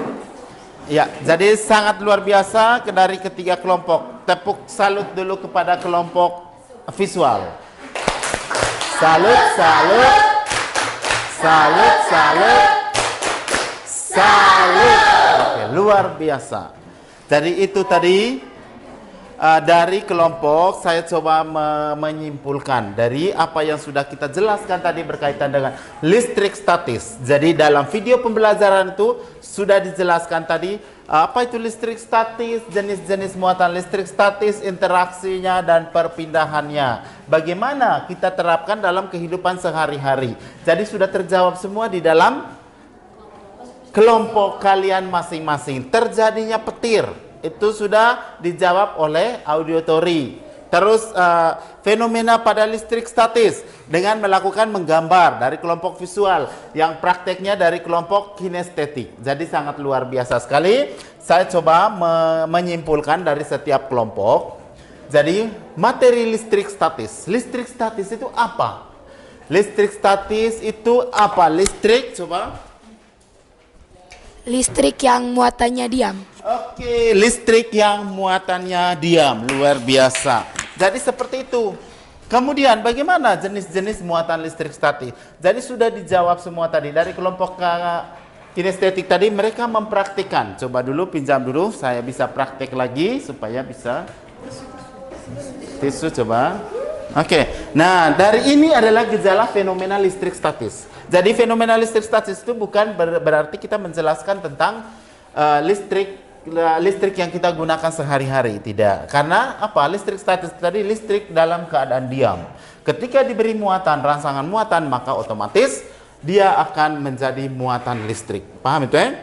Ya, jadi sangat luar biasa dari ketiga kelompok. Tepuk salut dulu kepada kelompok visual. Salut, salut. Salut, salut. Salut. Oke, luar biasa. Jadi itu tadi dari kelompok saya coba menyimpulkan dari apa yang sudah kita jelaskan tadi berkaitan dengan listrik statis. Jadi dalam video pembelajaran itu sudah dijelaskan tadi apa itu listrik statis, jenis-jenis muatan listrik statis, interaksinya dan perpindahannya. Bagaimana kita terapkan dalam kehidupan sehari-hari. Jadi sudah terjawab semua di dalam kelompok kalian masing-masing. Terjadinya petir itu sudah dijawab oleh auditori. Terus fenomena pada listrik statis dengan melakukan menggambar dari kelompok visual, yang prakteknya dari kelompok kinestetik. Jadi sangat luar biasa sekali. Saya coba menyimpulkan dari setiap kelompok. Jadi materi listrik statis. Listrik statis itu apa? Listrik statis itu apa? Listrik, coba. Listrik yang muatannya diam. Oke, listrik yang muatannya diam, luar biasa. Jadi seperti itu. Kemudian bagaimana jenis-jenis muatan listrik statis? Jadi sudah dijawab semua tadi. Dari kelompok kinestetik tadi mereka mempraktikkan. Coba dulu, pinjam dulu, saya bisa praktek lagi supaya bisa. Tisu coba. Oke, nah dari ini adalah gejala fenomena listrik statis. Jadi fenomena listrik statis itu bukan berarti kita menjelaskan tentang listrik listrik yang kita gunakan sehari-hari, tidak. Karena apa? Listrik statis tadi listrik dalam keadaan diam. Ketika diberi muatan, rangsangan muatan, maka otomatis dia akan menjadi muatan listrik. Paham itu ya?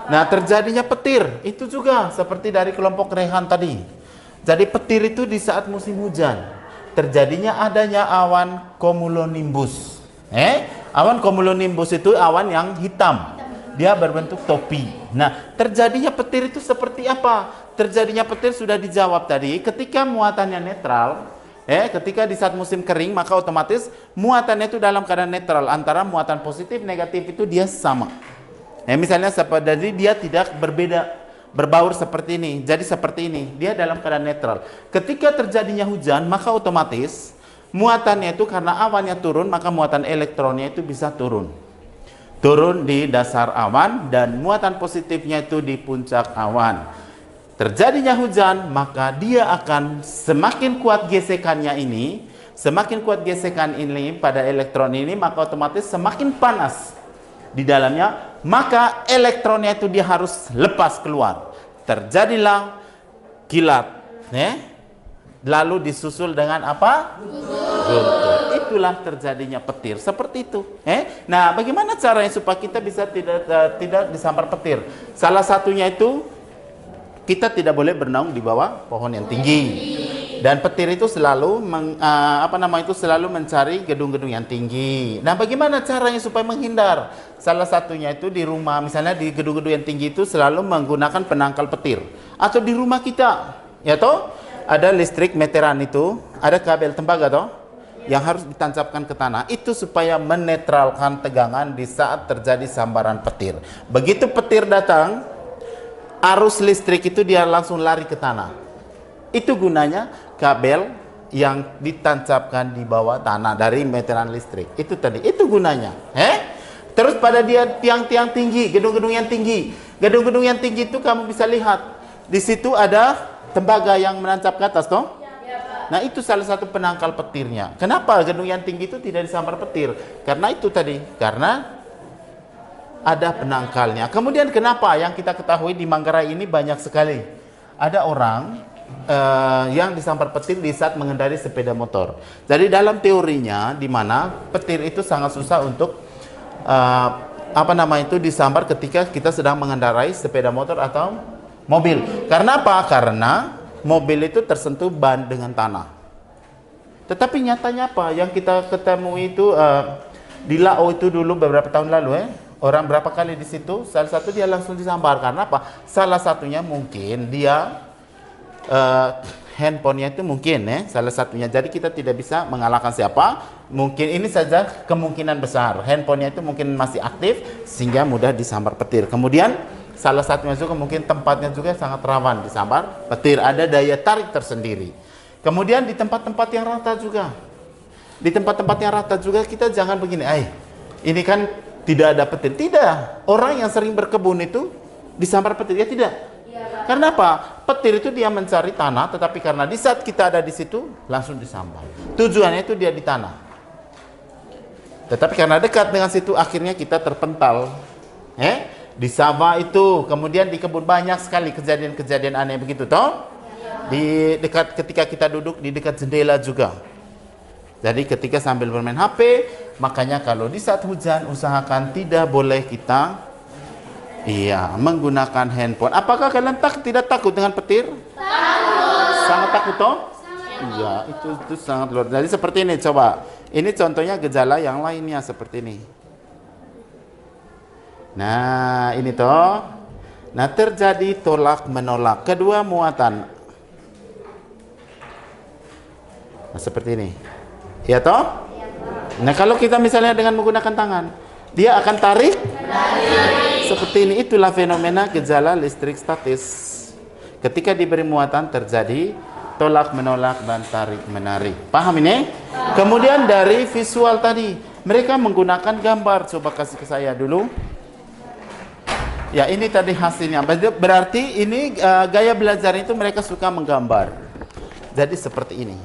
Nah, terjadinya petir itu juga seperti dari kelompok Rehan tadi. Jadi petir itu di saat musim hujan. Terjadinya adanya awan cumulonimbus. Awan cumulonimbus itu awan yang hitam. Dia berbentuk topi. Nah, terjadinya petir itu seperti apa? Terjadinya petir sudah dijawab tadi. Ketika muatannya netral, ketika di saat musim kering, maka otomatis muatannya itu dalam keadaan netral. Antara muatan positif, negatif itu dia sama. Misalnya jadi dia tidak berbaur seperti ini. Jadi seperti ini, dia dalam keadaan netral. Ketika terjadinya hujan, maka otomatis muatannya itu karena awannya turun, maka muatan elektronnya itu bisa turun di dasar awan, dan muatan positifnya itu di puncak awan. Terjadinya hujan, maka dia akan semakin kuat gesekannya ini, semakin kuat gesekan ini pada elektron ini, maka otomatis semakin panas di dalamnya, maka elektronnya itu dia harus lepas keluar. Terjadilah kilat, lalu disusul dengan apa? Guntur. Itulah terjadinya petir seperti itu. Nah, bagaimana caranya supaya kita bisa tidak disambar petir? Salah satunya itu kita tidak boleh bernaung di bawah pohon yang tinggi. Dan petir itu selalu selalu mencari gedung-gedung yang tinggi. Nah, bagaimana caranya supaya menghindar? Salah satunya itu di rumah, misalnya di gedung-gedung yang tinggi itu selalu menggunakan penangkal petir. Atau di rumah kita, ya toh? Ada listrik meteran itu, ada kabel tembaga toh, yang harus ditancapkan ke tanah, itu supaya menetralkan tegangan di saat terjadi sambaran petir. Begitu petir datang, arus listrik itu dia langsung lari ke tanah. Itu gunanya kabel yang ditancapkan di bawah tanah dari meteran listrik. Itu tadi, itu gunanya. Terus pada dia tiang-tiang tinggi, gedung-gedung yang tinggi. Gedung-gedung yang tinggi itu kamu bisa lihat, di situ ada tembaga yang menancap ke atas toh? Nah, itu salah satu penangkal petirnya. Kenapa gedung yang tinggi itu tidak disambar petir? Karena itu tadi, karena ada penangkalnya. Kemudian kenapa yang kita ketahui di Manggarai ini banyak sekali ada orang yang disambar petir di saat mengendarai sepeda motor. Jadi dalam teorinya di mana petir itu sangat susah untuk disambar ketika kita sedang mengendarai sepeda motor atau mobil. Karena apa? Karena mobil itu tersentuh ban dengan tanah. Tetapi nyatanya apa? Yang kita ketemu itu di Lao itu dulu beberapa tahun lalu orang berapa kali di situ, salah satu dia langsung disambar. Karena apa? Salah satunya mungkin dia handphonenya itu mungkin salah satunya. Jadi kita tidak bisa mengalahkan siapa. Mungkin ini saja kemungkinan besar. Handphonenya itu mungkin masih aktif sehingga mudah disambar petir. Kemudian salah satunya juga mungkin tempatnya juga sangat rawan disambar petir, ada daya tarik tersendiri. Kemudian di tempat-tempat yang rata juga. Di tempat-tempat yang rata juga kita jangan begini, ini kan tidak ada petir. Tidak. Orang yang sering berkebun itu disambar petir, ya tidak. Karena apa? Petir itu dia mencari tanah, tetapi karena di saat kita ada di situ langsung disambar. Tujuannya itu dia di tanah. Tetapi karena dekat dengan situ akhirnya kita terpental. Di sawah itu, kemudian di kebun banyak sekali kejadian-kejadian aneh begitu toh. Di dekat ketika kita duduk di dekat jendela juga. Jadi ketika sambil bermain HP, makanya kalau di saat hujan usahakan tidak boleh kita menggunakan handphone. Apakah kalian tidak takut dengan petir? Takut. Sangat takut toh? Iya, itu sangat luar. Jadi seperti ini coba. Ini contohnya gejala yang lainnya seperti ini. Nah, ini toh. Nah, terjadi tolak menolak kedua muatan. Nah, seperti ini. Ya toh? Nah, kalau kita misalnya dengan menggunakan tangan, dia akan tarik. Seperti ini, itulah fenomena gejala listrik statis. Ketika diberi muatan terjadi tolak menolak dan tarik menarik. Paham ini? Kemudian dari visual tadi, mereka menggunakan gambar. Coba kasih ke saya dulu. Ya, ini tadi hasilnya. Berarti ini gaya belajar itu mereka suka menggambar. Jadi seperti ini.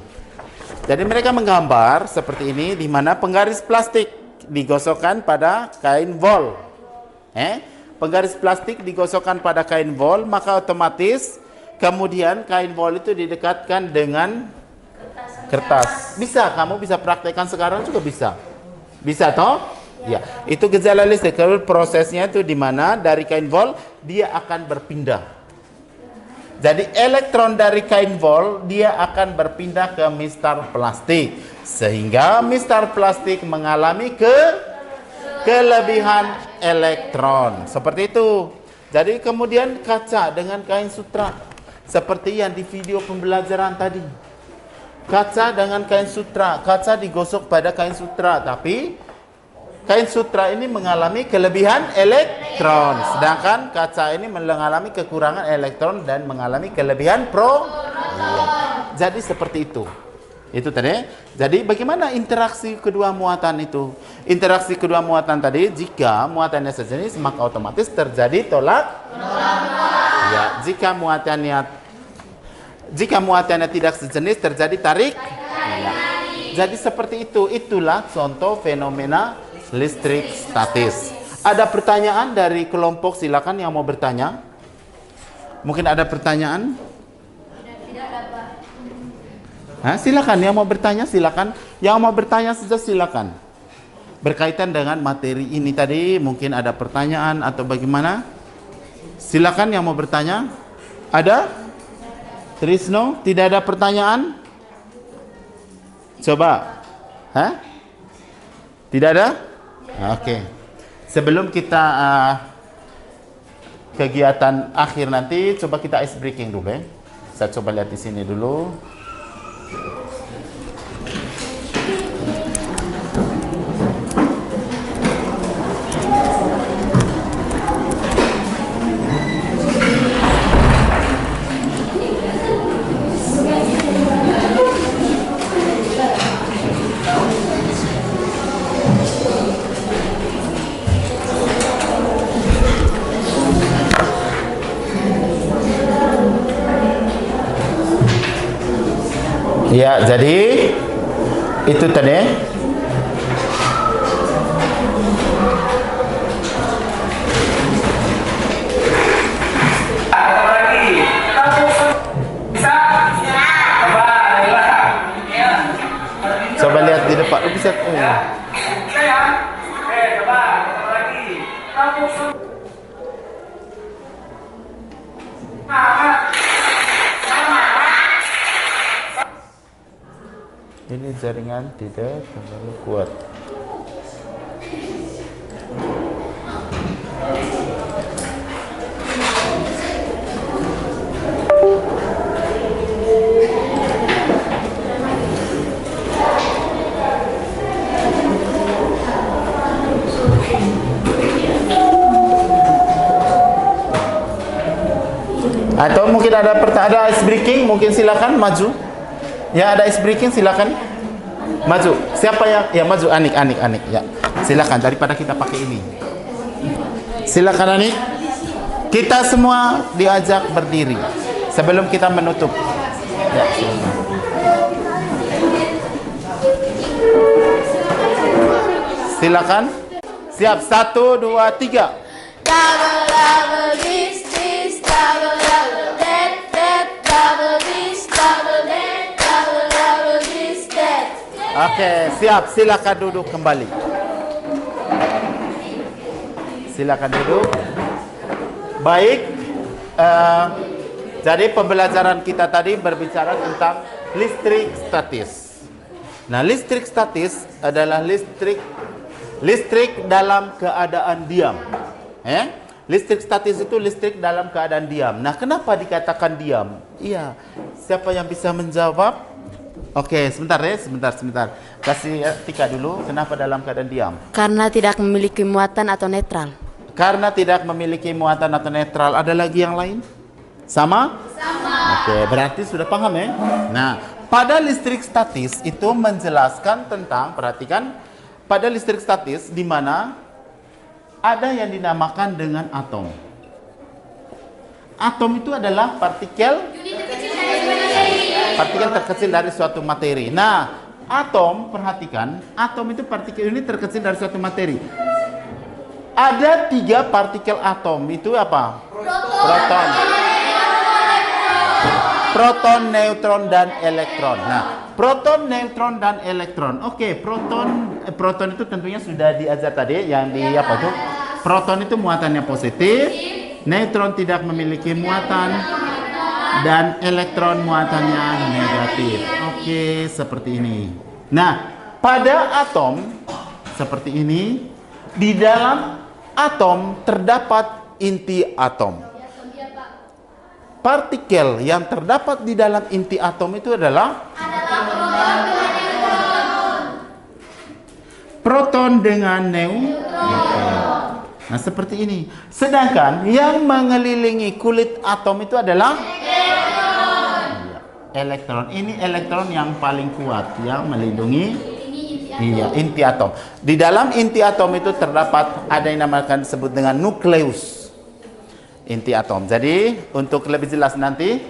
Jadi mereka menggambar seperti ini, di mana penggaris plastik digosokkan pada kain wol. penggaris plastik digosokkan pada kain wol, maka otomatis kemudian kain wol itu didekatkan dengan kertas. Bisa, kamu bisa praktekkan sekarang juga bisa. Bisa toh? Ya, itu gejala listrik. Kalau prosesnya itu di mana dari kain wol dia akan berpindah. Jadi elektron dari kain wol dia akan berpindah ke mistar plastik sehingga mistar plastik mengalami kelebihan elektron. Seperti itu. Jadi kemudian kaca dengan kain sutra seperti yang di video pembelajaran tadi. Kaca dengan kain sutra, kaca digosok pada kain sutra, tapi kain sutra ini mengalami kelebihan elektron, sedangkan kaca ini mengalami kekurangan elektron dan mengalami kelebihan proton. Jadi seperti itu. Itu tadi. Jadi bagaimana interaksi kedua muatan itu? Interaksi kedua muatan tadi, jika muatannya sejenis maka otomatis terjadi tolak. Ya, jika muatannya tidak sejenis terjadi tarik. Ya. Jadi seperti itu. Itulah contoh fenomena listrik statis. Ada pertanyaan dari kelompok, silakan yang mau bertanya. Mungkin ada pertanyaan? Silakan yang mau bertanya, silakan. Yang mau bertanya saja silakan. Berkaitan dengan materi ini tadi, mungkin ada pertanyaan atau bagaimana? Silakan yang mau bertanya. Ada? Trisno, tidak ada pertanyaan? Coba. Tidak ada? Oke. Sebelum kita kegiatan akhir nanti, coba kita ice breaking dulu ya. Saya coba lihat di sini dulu. Ya, jadi itu tadi. Coba lihat di depan. Bisa. Ini jaringan tidak terlalu kuat. Atau mungkin ada ice breaking, mungkin silakan maju. Ya, ada ice breaking, silakan maju. Siapa yang maju? Anik ya. Silakan daripada kita pakai ini. Silakan Anik. Kita semua diajak berdiri sebelum kita menutup. Ya, silakan. Siap, 1, 2, 3. Double double this double double that double this double that double double this that. Oke, siap. Silakan duduk kembali. Silakan duduk. Baik. Jadi pembelajaran kita tadi berbicara tentang listrik statis. Nah, listrik statis adalah listrik dalam keadaan diam. Listrik statis itu listrik dalam keadaan diam. Nah, kenapa dikatakan diam? Iya, siapa yang bisa menjawab? Oke, sebentar ya, sebentar. Kasih Tika dulu, kenapa dalam keadaan diam? Karena tidak memiliki muatan atau netral. Karena tidak memiliki muatan atau netral. Ada lagi yang lain? Sama? Oke, berarti sudah paham ya? Nah, pada listrik statis itu menjelaskan tentang, perhatikan, pada listrik statis di mana ada yang dinamakan dengan atom. Atom itu adalah partikel terkecil dari suatu materi. Nah, atom, perhatikan, atom itu partikel unit terkecil dari suatu materi. Ada 3 partikel atom. Itu apa? Proton. Proton, neutron, dan elektron. Nah, proton, neutron, dan elektron. Oke, proton itu tentunya sudah diajar tadi yang di apa tuh? Proton itu muatannya positif, neutron tidak memiliki muatan, dan elektron muatannya negatif. Oke, seperti ini. Nah, pada atom seperti ini, di dalam atom terdapat inti atom. Partikel yang terdapat di dalam inti atom itu adalah proton dengan neutron. Nah, seperti ini. Sedangkan yang mengelilingi kulit atom itu adalah elektron. Ini elektron yang paling kuat yang melindungi inti atom. Di dalam inti atom itu terdapat ada yang dinamakan disebut dengan nukleus inti atom. Jadi untuk lebih jelas nanti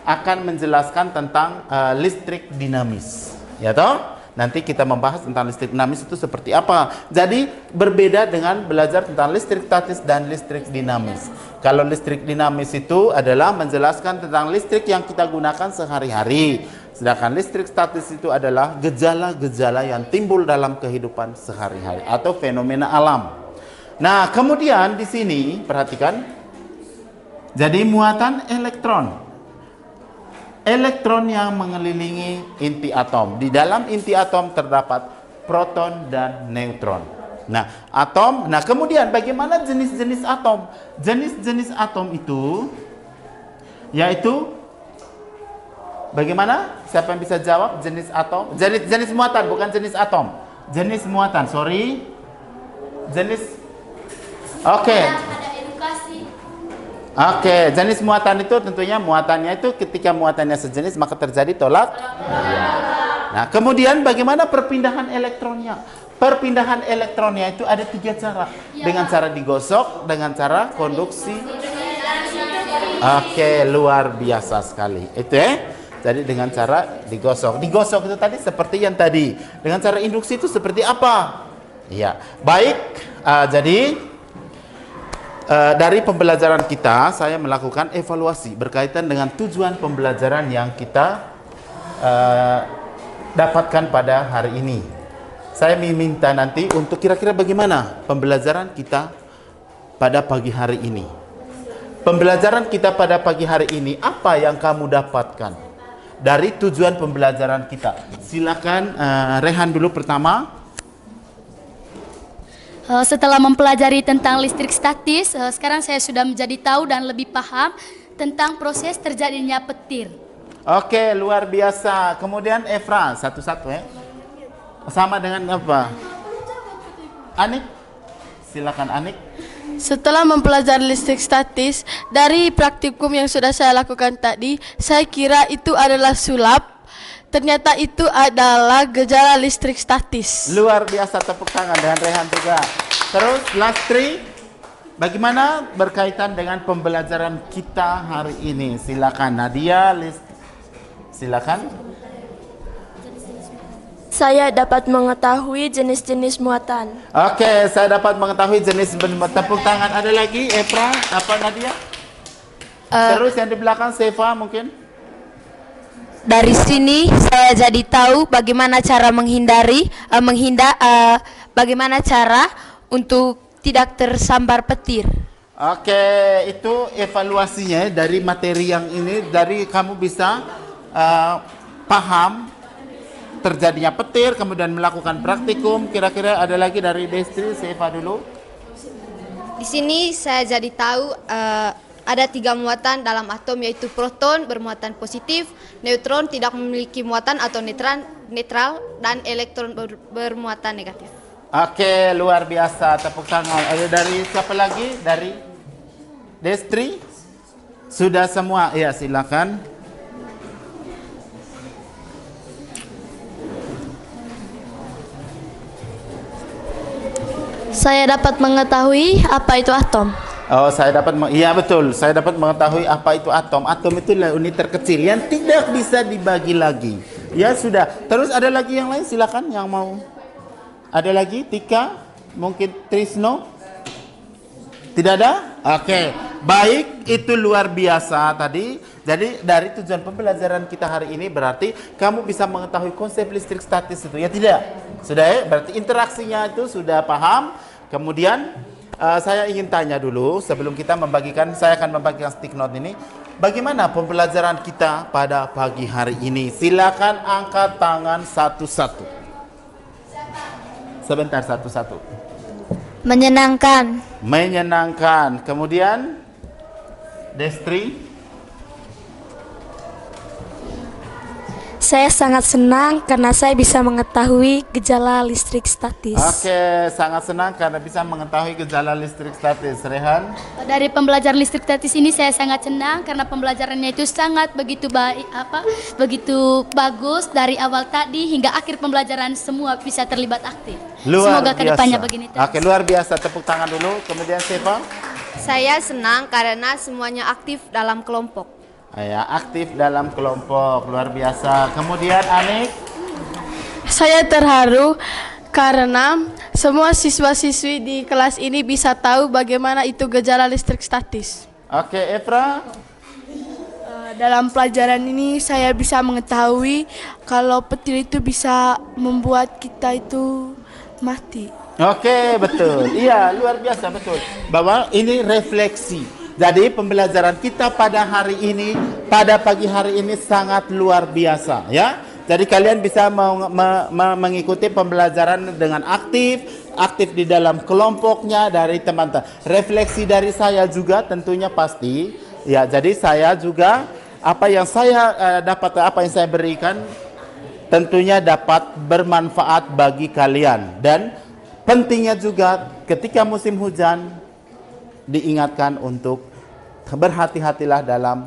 akan menjelaskan tentang listrik dinamis, ya toh? Nanti kita membahas tentang listrik dinamis itu seperti apa. Jadi berbeda dengan belajar tentang listrik statis dan listrik dinamis. Kalau listrik dinamis itu adalah menjelaskan tentang listrik yang kita gunakan sehari-hari. Sedangkan listrik statis itu adalah gejala-gejala yang timbul dalam kehidupan sehari-hari atau fenomena alam. Nah, kemudian di sini perhatikan. Jadi muatan elektron. Elektron yang mengelilingi inti atom. Di dalam inti atom terdapat proton dan neutron. Nah, atom. Nah, kemudian bagaimana jenis-jenis atom? Jenis-jenis atom itu yaitu bagaimana? Siapa yang bisa jawab jenis atom? Jenis muatan, bukan jenis atom. Jenis muatan, sorry. Jenis. Oke. Oke, jenis muatan itu tentunya muatannya itu ketika muatannya sejenis maka terjadi tolak. Nah, kemudian bagaimana perpindahan elektronnya? Perpindahan elektronnya itu ada 3 cara. Dengan cara digosok, dengan cara konduksi. Oke, luar biasa sekali. Itu jadi dengan cara digosok. Digosok itu tadi seperti yang tadi. Dengan cara induksi itu seperti apa? Iya, baik. Jadi dari pembelajaran kita, saya melakukan evaluasi berkaitan dengan tujuan pembelajaran yang kita dapatkan pada hari ini. Saya meminta nanti untuk kira-kira bagaimana pembelajaran kita pada pagi hari ini. Pembelajaran kita pada pagi hari ini, apa yang kamu dapatkan dari tujuan pembelajaran kita? Silakan Rehan dulu pertama. Setelah mempelajari tentang listrik statis, sekarang saya sudah menjadi tahu dan lebih paham tentang proses terjadinya petir. Oke, luar biasa. Kemudian Efra, satu-satu ya. Sama dengan apa? Anik, silakan Anik. Setelah mempelajari listrik statis, dari praktikum yang sudah saya lakukan tadi, saya kira itu adalah sulap. Ternyata itu adalah gejala listrik statis. Luar biasa, tepuk tangan dengan Rehan juga. Terus Lastri, bagaimana berkaitan dengan pembelajaran kita hari ini? Silakan Nadia, silakan. Saya dapat mengetahui jenis-jenis muatan. Oke, saya dapat mengetahui jenis. Tepuk tangan. Ada lagi Efra, apa Nadia? Terus yang di belakang Seva mungkin. Dari sini saya jadi tahu bagaimana cara bagaimana cara untuk tidak tersambar petir. Oke, itu evaluasinya dari materi yang ini. Dari kamu bisa paham terjadinya petir, kemudian melakukan praktikum. Kira-kira ada lagi dari Destri, Seva dulu. Di sini saya jadi tahu ada 3 muatan dalam atom, yaitu proton bermuatan positif, neutron tidak memiliki muatan atau netral, dan elektron bermuatan negatif. Oke, luar biasa. Tepuk tangan. Ada dari siapa lagi? Dari Destri? Sudah semua? Ya, silakan. Saya dapat mengetahui apa itu atom. Oh, saya dapat, iya betul. Saya dapat mengetahui apa itu atom. Atom itu adalah unit terkecil yang tidak bisa dibagi lagi. Ya sudah. Terus ada lagi yang lain? Silakan yang mau. Ada lagi? Tika? Mungkin Trisno? Tidak ada? Oke. Baik, itu luar biasa tadi. Jadi dari tujuan pembelajaran kita hari ini berarti kamu bisa mengetahui konsep listrik statis itu. Ya tidak? Sudah ya? Berarti interaksinya itu sudah paham. Kemudian saya ingin tanya dulu sebelum kita membagikan, saya akan membagikan stick note ini. Bagaimana pembelajaran kita pada pagi hari ini? Silakan angkat tangan satu-satu. Sebentar, satu-satu. Menyenangkan. Menyenangkan. Kemudian Destri. Saya sangat senang karena saya bisa mengetahui gejala listrik statis. Oke, sangat senang karena bisa mengetahui gejala listrik statis. Rehan? Dari pembelajaran listrik statis ini saya sangat senang karena pembelajarannya itu sangat begitu baik, begitu bagus dari awal tadi hingga akhir pembelajaran semua bisa terlibat aktif. Luar Semoga biasa. kedepannya begini terus. Oke, luar biasa. Tepuk tangan dulu. Kemudian Siva? Saya senang karena semuanya aktif dalam kelompok. Ya, aktif dalam kelompok. Luar biasa. Kemudian Anik? Saya terharu karena semua siswa-siswi di kelas ini bisa tahu bagaimana itu gejala listrik statis. Oke, Efra? Dalam pelajaran ini saya bisa mengetahui kalau petir itu bisa membuat kita itu mati. Oke, betul. Iya, luar biasa, betul. Bahwa ini refleksi. Jadi pembelajaran kita pada hari ini, pada pagi hari ini sangat luar biasa, ya. Jadi kalian bisa mengikuti pembelajaran dengan aktif di dalam kelompoknya dari teman-teman. Refleksi dari saya juga tentunya pasti, ya. Jadi saya juga apa yang saya dapat, apa yang saya berikan tentunya dapat bermanfaat bagi kalian. Dan pentingnya juga ketika musim hujan diingatkan untuk berhati-hatilah dalam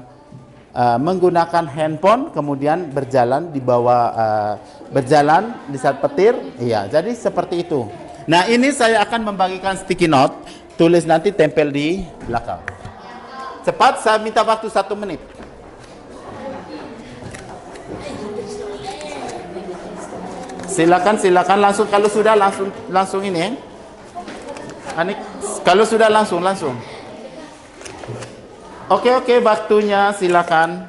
menggunakan handphone, kemudian berjalan di bawah berjalan di saat petir. Iya, jadi seperti itu. Nah, ini saya akan membagikan sticky note, tulis nanti tempel di belakang. Cepat, saya minta waktu 1 menit. Silakan langsung, kalau sudah langsung ini ya. Anik, kalau sudah langsung. Oke, waktunya silakan.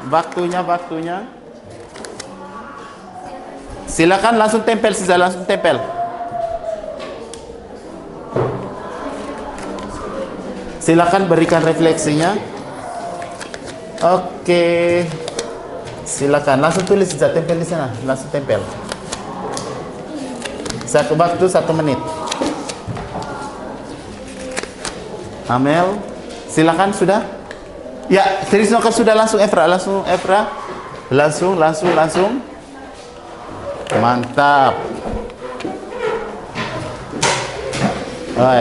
Waktunya. Silakan langsung tempel, langsung tempel. Silakan berikan refleksinya. Oke. Silakan langsung tulis saja, tempel di sana, langsung tempel. Satu waktu 1 menit. Amel, silakan sudah. Ya, Trisnoka sudah langsung Efra, langsung. Mantap.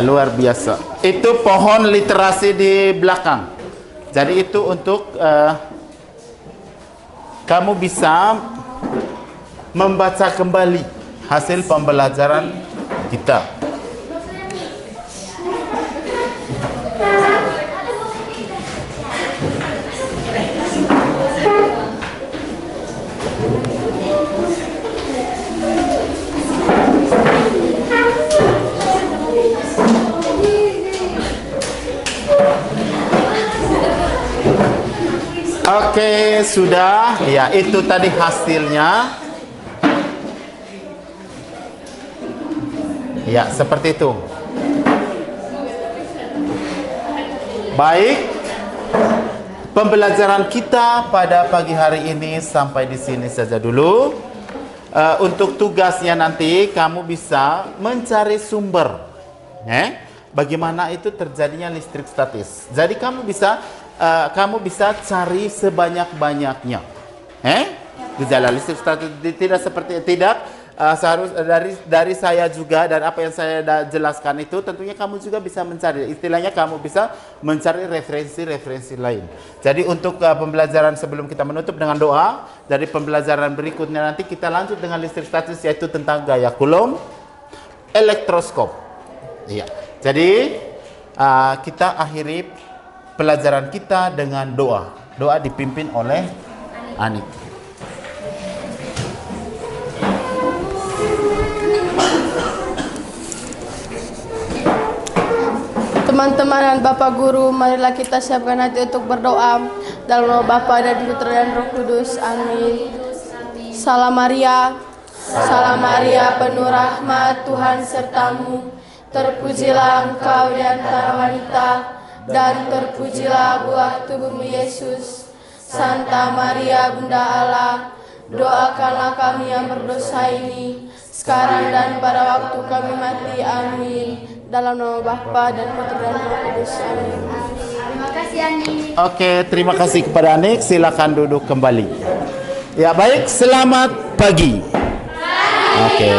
Luar biasa. Itu pohon literasi di belakang. Jadi itu untuk kamu bisa membaca kembali hasil pembelajaran kita. Oke, sudah. Ya, itu tadi hasilnya. Ya, seperti itu. Baik. Pembelajaran kita pada pagi hari ini sampai di sini saja dulu. Untuk tugasnya nanti kamu bisa mencari sumber. Bagaimana itu terjadinya listrik statis. Jadi kamu bisa cari sebanyak-banyaknya. Gejala listrik statis tidak seharus dari saya juga, dan apa yang saya jelaskan itu tentunya kamu juga bisa mencari. Istilahnya kamu bisa mencari referensi lain. Jadi untuk pembelajaran sebelum kita menutup dengan doa, dari pembelajaran berikutnya nanti kita lanjut dengan listrik statis, yaitu tentang gaya Coulomb, elektroskop. Iya. Jadi kita akhiri pelajaran kita dengan doa. Doa dipimpin oleh Anik. Teman-teman dan Bapak Guru, marilah kita siapkan hati untuk berdoa. Dalam nama Bapa dan Putra dan Roh Kudus. Amin. Salam Maria, penuh rahmat, Tuhan sertamu. Terpujilah engkau di antara wanita, dan terpujilah buah tubuhmu Yesus. Santa Maria, Bunda Allah, doakanlah kami yang berdosa ini, sekarang dan pada waktu kami mati. Amin. Dalam nama Bapa dan Putra dan Roh Kudus. Amin. Terima kasih Ani. Oke, terima kasih kepada Anik. Silakan duduk kembali. Ya baik, selamat pagi. Oke.